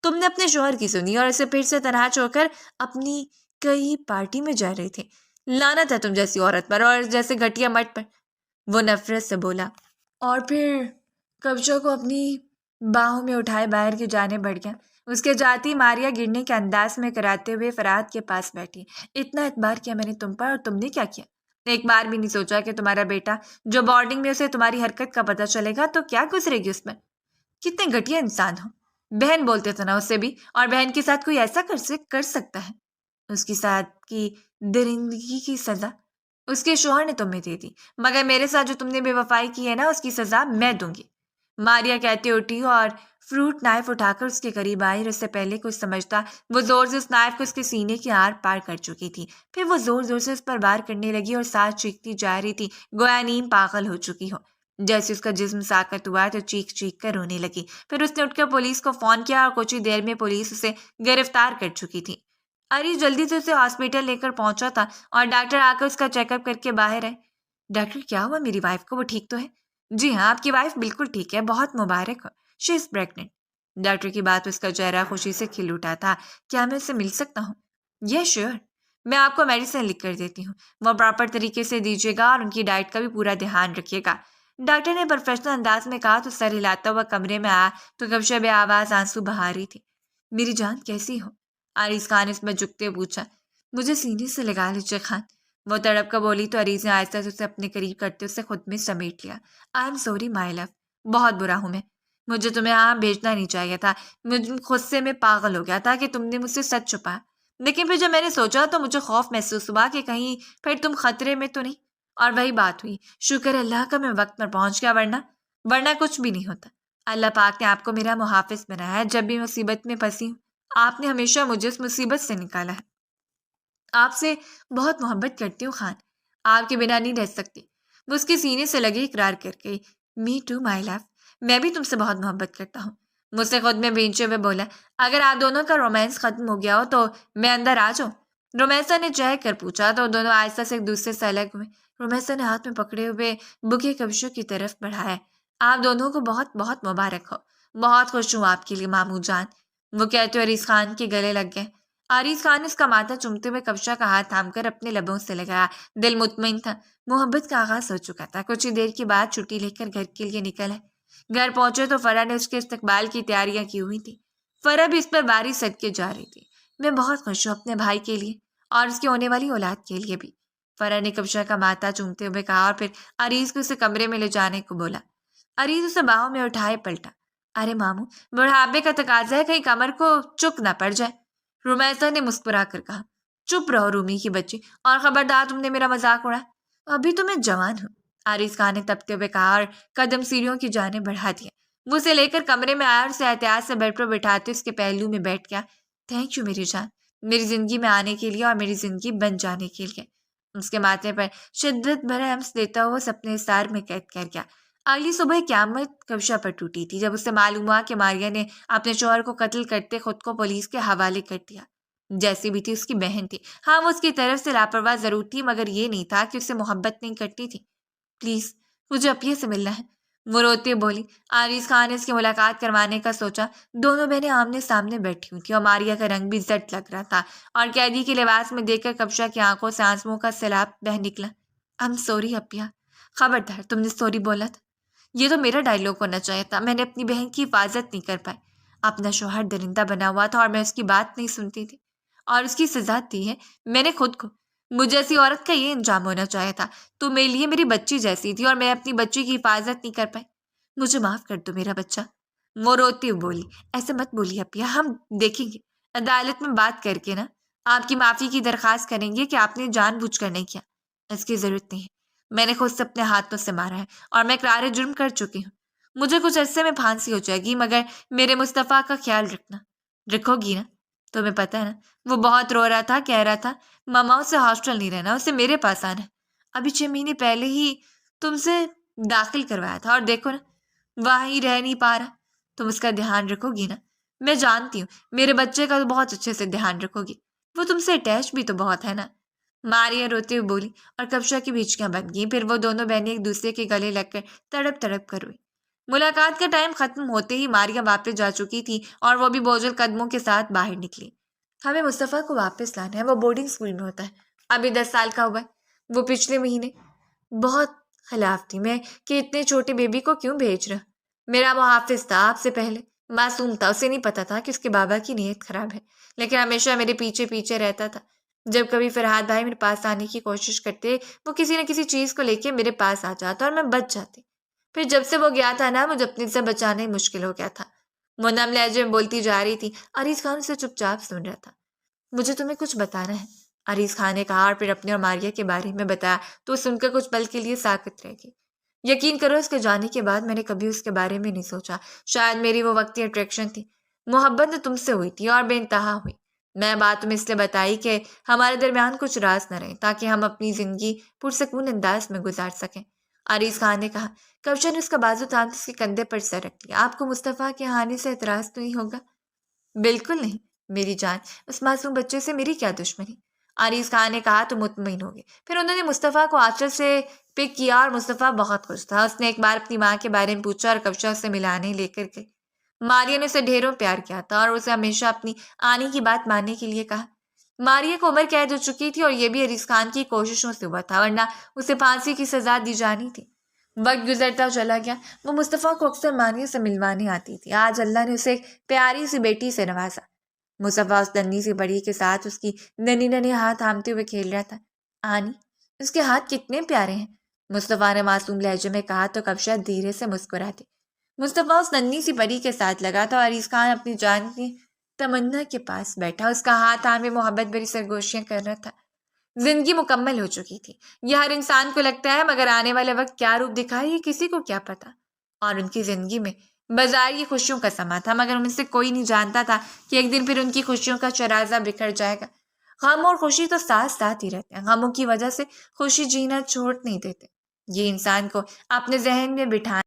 تم نے اپنے شوہر کی سنی اور اسے پھر سے تنہا چھوڑ کر اپنی کئی پارٹی میں جا رہے تھے۔ لعنت ہے تم جیسی عورت پر اور جیسے گھٹیا مرد پر، وہ نفرت سے بولا، اور پھر کبشہ کو اپنی باہوں میں اٹھائے باہر کی جانب بڑھ گیا۔ اس کے جاتی ماریا گرنے کے انداز میں کراتے ہوئے فرحاد کے پاس بیٹھی۔ اتنا اعتبار کیا میں نے تم پر، اور تم نے کیا کیا؟ ایک بار بھی نہیں سوچا کہ تمہارا بیٹا جو بورڈنگ میں اسے تمہاری حرکت کا پتہ چلے گا تو کیا گزرے گی اس میں؟ کتنے گھٹیا انسان ہو۔ بہن بولتے تھے نا اسے بھی، اور بہن کے ساتھ کوئی ایسا کر سکتا ہے؟ اس کی ساتھ کی درندگی کی سزا اس کے شوہر نے تمہیں دے دی، مگر میرے ساتھ جو تم نے بے وفائی کی ہے نا، اس کی سزا میں دوں گی۔ ماریا کہتے اٹھی اور فروٹ نائف اٹھا کر اس کے قریب آئی، اور اس سے پہلے کچھ سمجھتا وہ زور سے اس نائف کو اس کے سینے کے آر پار کر چکی تھی۔ پھر وہ زور زور سے اس پر وار کرنے لگی اور ساتھ چیختی جا رہی تھی گویا نیم پاگل ہو چکی ہو۔ جیسے اس کا جسم ساکت ہوا تو چیخ چیخ کر رونے لگی۔ پھر اس نے اٹھ کر پولیس کو فون کیا اور کچھ ہی دیر میں پولیس اسے گرفتار کر چکی تھی۔ عریض جلدی سے اسے ہاسپٹل لے کر پہنچا تھا اور ڈاکٹر آ کر اس کا چیک اپ کر کے باہر آئے۔ ڈاکٹر، کیا ہوا میری وائف کو؟ وہ ٹھیک تو ہے؟ جی ہاں، آپ کی وائف بالکل ٹھیک ہے، بہت مبارک ہو، شی از پریگننٹ۔ ڈاکٹر کی بات اس کا چہرہ خوشی سے کھل اٹھا تھا۔ کیا میں اسے مل سکتا ہوں؟ یس شیور، میں آپ کو میڈیسن لکھ کر دیتی ہوں، وہ پراپر طریقے سے دیجیے گا اور ان کی ڈائٹ کا بھی پورا دھیان رکھیے گا، ڈاکٹر نے پروفیشنل انداز میں کہا تو سر ہلاتا ہوا کمرے میں آیا تو کبشہ بے آواز آنسو بہا رہی تھی۔ میری جان کیسی ہو؟ عریض خان اس میں جھکتے پوچھا۔ مجھے سینے سے لگا لیجیے خان، وہ تڑپ کر بولی تو عریض نے آہستہ سے اسے اپنے قریب کرتے اسے خود میں سمیٹ لیا۔ آئی ایم سوری مائی لو، بہت برا ہوں میں، مجھے تمہیں یہاں بھیجنا نہیں چاہیے تھا، خود سے میں پاگل ہو گیا تھا کہ تم نے مجھ سے سچ چھپایا، لیکن پھر جب میں نے سوچا تو مجھے خوف محسوس ہوا کہ کہیں پھر تم خطرے میں تو نہیں، اور وہی بات ہوئی۔ شکر اللہ کا میں وقت پر پہنچ گیا، ورنہ کچھ بھی نہیں ہوتا۔ اللہ پاک نے آپ کو میرا محافظ بنایا ہے، جب بھی مصیبت میں پھنسی ہوں آپ نے ہمیشہ مجھے اس مصیبت سے نکالا ہے۔ آپ سے بہت محبت کرتی ہوں خان، آپ کے بنا نہیں رہ سکتی، وہ اس کے سینے سے لگے اقرار کر گئی۔ می ٹو مائی لو، میں بھی تم سے بہت محبت کرتا ہوں، مجھ سے خود میں بھینچے ہوئے بولا۔ اگر آپ دونوں کا رومانس ختم ہو گیا ہو تو میں اندر آ جاؤں؟ رومیسا نے چہک کر پوچھا تو دونوں آہستہ سے ایک دوسرے سے الگ ہوئے۔ رومیسا نے ہاتھ میں پکڑے ہوئے بکے کبشوں کی طرف بڑھایا۔ آپ دونوں کو بہت بہت مبارک ہو، بہت خوش ہوں آپ کے لیے ماموں جان، وہ کہتے عریض خان کے گلے لگ گئے۔ عریض خان نے اس کا ماتھا چومتے ہوئے کبشہ کا ہاتھ تھام کر اپنے لبوں سے لگایا۔ دل مطمئن تھا، محبت کا آغاز ہو چکا تھا۔ کچھ ہی دیر کے بعد چھٹی لے کر گھر کے لیے نکل ہے۔ گھر پہنچے تو فرح نے اس کے استقبال کی تیاریاں کی ہوئی تھی۔ فرح بھی اس پر باری صدقے جا رہی تھی۔ میں بہت خوش ہوں اپنے بھائی کے لیے اور اس کی ہونے والی اولاد کے لیے بھی، فرح نے کبشہ کا ماتھا چومتے ہوئے کہا اور پھر عریض کو اسے کمرے میں لے جانے کو بولا۔ عریض اسے باہوں میں اٹھائے پلٹا۔ ارے ماموں، بڑھاپے کا تقاضا ہے، کہیں کمر کو چک نہ پڑ جائے، رومیسا نے مسکرا کر کہا۔ چپ رہو رومی کی بچی، اور خبردار تم نے میرا مذاق اڑا، ابھی تو میں جوان ہوں، عریض خان نے تپتے ہوئے کہا اور قدم سیڑھیوں کی جانب بڑھا دیا۔ وہ اسے لے کر کمرے میں آیا اور اسے احتیاط سے بیڈ پر بٹھاتے اس کے پہلو میں بیٹھ گیا۔ تھینک یو میری جان، میری زندگی میں آنے کے لیے اور میری زندگی بن جانے کے لیے، اس کے ماتھے پر شدت بھرا ہمس دیتا ہوا سپنے سار میں قید کر گیا۔ اگلی صبح قیامت کبشہ پر ٹوٹی تھی جب اسے معلوم ہوا کہ ماریا نے اپنے شوہر کو قتل کرتے خود کو پولیس کے حوالے کر دیا۔ جیسی بھی تھی اس کی بہن تھی، ہاں وہ اس کی طرف سے لاپرواہ ضرور تھی، مگر یہ نہیں تھا کہ اسے محبت نہیں کرتی تھی۔ پلیز مجھے اپیہ سے ملنا ہے، وہ روتے بولی۔ عارض خان نے اس کی ملاقات کروانے کا سوچا۔ دونوں بہنیں آمنے سامنے بیٹھی ہوئی تھی اور ماریا کا رنگ بھی زرد لگ رہا تھا اور قیدی کے لباس میں دیکھ کر کبشہ کی آنکھوں سے آنسوؤں کا سیلاب بہہ نکلا۔ I'm sorry اپیہ، خبردار تم نے سوری بولا تھا، یہ تو میرا ڈائیلاگ ہونا چاہیے تھا، میں نے اپنی بہن کی حفاظت نہیں کر پائی، اپنا شوہر درندہ بنا ہوا تھا اور میں اس کی بات نہیں سنتی تھی اور اس کی سزا دی ہے میں نے خود کو۔ مجھے ایسی عورت کا یہ انجام ہونا چاہیے تھا، تو میرے لیے میری بچی جیسی تھی اور میں اپنی بچی کی حفاظت نہیں کر پائی، مجھے معاف کر دو میرا بچہ، وہ روتی ہوئی بولی۔ ایسے مت بولیے اپیہ، ہم دیکھیں گے عدالت میں بات کر کے نا آپ کی معافی کی درخواست کریں گے کہ آپ نے جان بوجھ کر نہیں کیا، اس کی ضرورت نہیں ہے، میں نے خود سے اپنے ہاتھوں سے مارا ہے اور میں اقرار جرم کر چکی ہوں، مجھے کچھ عرصے میں پھانسی ہو جائے گی، مگر میرے مصطفیٰ کا خیال رکھنا، رکھو گی نا؟ تمہیں پتہ ہے نا وہ بہت رو رہا تھا، کہہ رہا تھا ماما اسے ہاسٹل نہیں رہنا، اسے میرے پاس آنا ہے، ابھی 6 مہینے پہلے ہی تم سے داخل کروایا تھا اور دیکھو نا وہیں رہ نہیں پا رہا، تم اس کا دھیان رکھو گی نا؟ میں جانتی ہوں میرے بچے کا تو بہت اچھے سے دھیان رکھو گی، وہ تم سے اٹیچ بھی تو بہت ہے نا، ماریا روتے ہوئے بولی اور کبشہ کی بھیچکیاں بن گئیں۔ پھر وہ دونوں بہنیں ایک دوسرے کے گلے لگ کر تڑپ تڑپ کر ہوئی۔ ملاقات کا ٹائم ختم ہوتے ہی ماریا واپس جا چکی تھی اور وہ بھی بوجھل قدموں کے ساتھ باہر نکلی۔ ہمیں مصطفیٰ کو واپس لانا ہے، وہ بورڈنگ اسکول میں ہوتا ہے، ابھی 10 سال کا ہوا ہے، وہ پچھلے مہینے بہت خلاف تھی میں کہ اتنے چھوٹے بیبی کو کیوں بھیج رہا، میرا محافظ تھا آپ سے پہلے، معصوم تھا، اسے نہیں پتا تھا کہ اس کے بابا کی نیت خراب ہے، لیکن ہمیشہ میرے پیچھے پیچھے رہتا تھا، جب کبھی فرحاد بھائی میرے پاس آنے کی کوشش کرتے وہ کسی نہ کسی چیز کو لے کے میرے پاس آ جاتا اور میں بچ جاتی، پھر جب سے وہ گیا تھا نا مجھے اپنے سے بچانا ہی مشکل ہو گیا تھا، وہ نم لہجے میں بولتی جا رہی تھی۔ عریض خان اسے چپ چاپ سن رہا تھا۔ مجھے تمہیں کچھ بتانا ہے، عریض خان نے کہا اور پھر اپنے اور ماریا کے بارے میں بتایا تو سن کر کچھ پل کے لیے ساکت رہ گئی۔ یقین کرو اس کے جانے کے بعد میں نے کبھی اس کے بارے میں نہیں سوچا، شاید میری وہ وقتی اٹریکشن تھی، محبت تم سے ہوئی تھی اور بے انتہا ہوئی، میں بات تمہیں اس لیے بتائی کہ ہمارے درمیان کچھ راز نہ رہے تاکہ ہم اپنی زندگی پرسکون انداز میں گزار سکیں۔ عریض خان نے کہا۔ کبشہ نے اس کا بازو تھام اس کے کندھے پر سر رکھ دیا۔ آپ کو مصطفیٰ کے آنے سے اعتراض تو نہیں ہوگا؟ بالکل نہیں میری جان، اس معصوم بچے سے میری کیا دشمنی، عریض خان نے کہا تو مطمئن ہو گئے۔ پھر انہوں نے مصطفیٰ کو آنچل سے پک کیا اور مصطفیٰ بہت خوش تھا، اس نے ایک بار اپنی ماں کے بارے میں پوچھا اور کبشہ اسے ملانے لے کر گئی۔ ماریا نے اسے ڈھیروں پیار کیا تھا اور اسے ہمیشہ اپنی آنے کی بات ماننے کے لیے کہا۔ ماریا کو عمر قید ہو چکی تھی اور یہ بھی عریض خان کی کوششوں سے ہوا تھا، ورنہ اسے پھانسی کی سزا دی جانی تھی۔ وقت گزرتا چلا گیا، وہ مصطفیٰ کو اکثر ماریا سے ملوانے آتی تھی۔ آج اللہ نے اسے ایک پیاری سی بیٹی سے نوازا۔ مصطفیٰ اس ننھی سی بڑی کے ساتھ اس کی ننھی ننھی ہاتھ تھامتے ہوئے کھیل رہا تھا۔ آنی، اس کے ہاتھ کتنے پیارے ہیں، مصطفیٰ نے معصوم لہجے میں کہا تو کبشہ دھیرے سے مسکرا دی۔ مصطفیٰ اس ننھی سی پری کے ساتھ لگا تھا اور عریض خان اپنی جان کی تمنا کے پاس بیٹھا، اس کا ہاتھ تھامے محبت بھری سرگوشیاں کر رہا تھا۔ زندگی مکمل ہو چکی تھی، یہ ہر انسان کو لگتا ہے، مگر آنے والے وقت کیا روپ دکھائے یہ کسی کو کیا پتا۔ اور ان کی زندگی میں بظاہر یہ خوشیوں کا سما تھا، مگر ان سے کوئی نہیں جانتا تھا کہ ایک دن پھر ان کی خوشیوں کا چرازہ بکھر جائے گا۔ غم اور خوشی تو ساتھ ساتھ ہی رہتے ہیں، غموں کی وجہ سے خوشی جینا چھوڑ نہیں دیتے، یہ انسان کو اپنے ذہن میں بٹھانا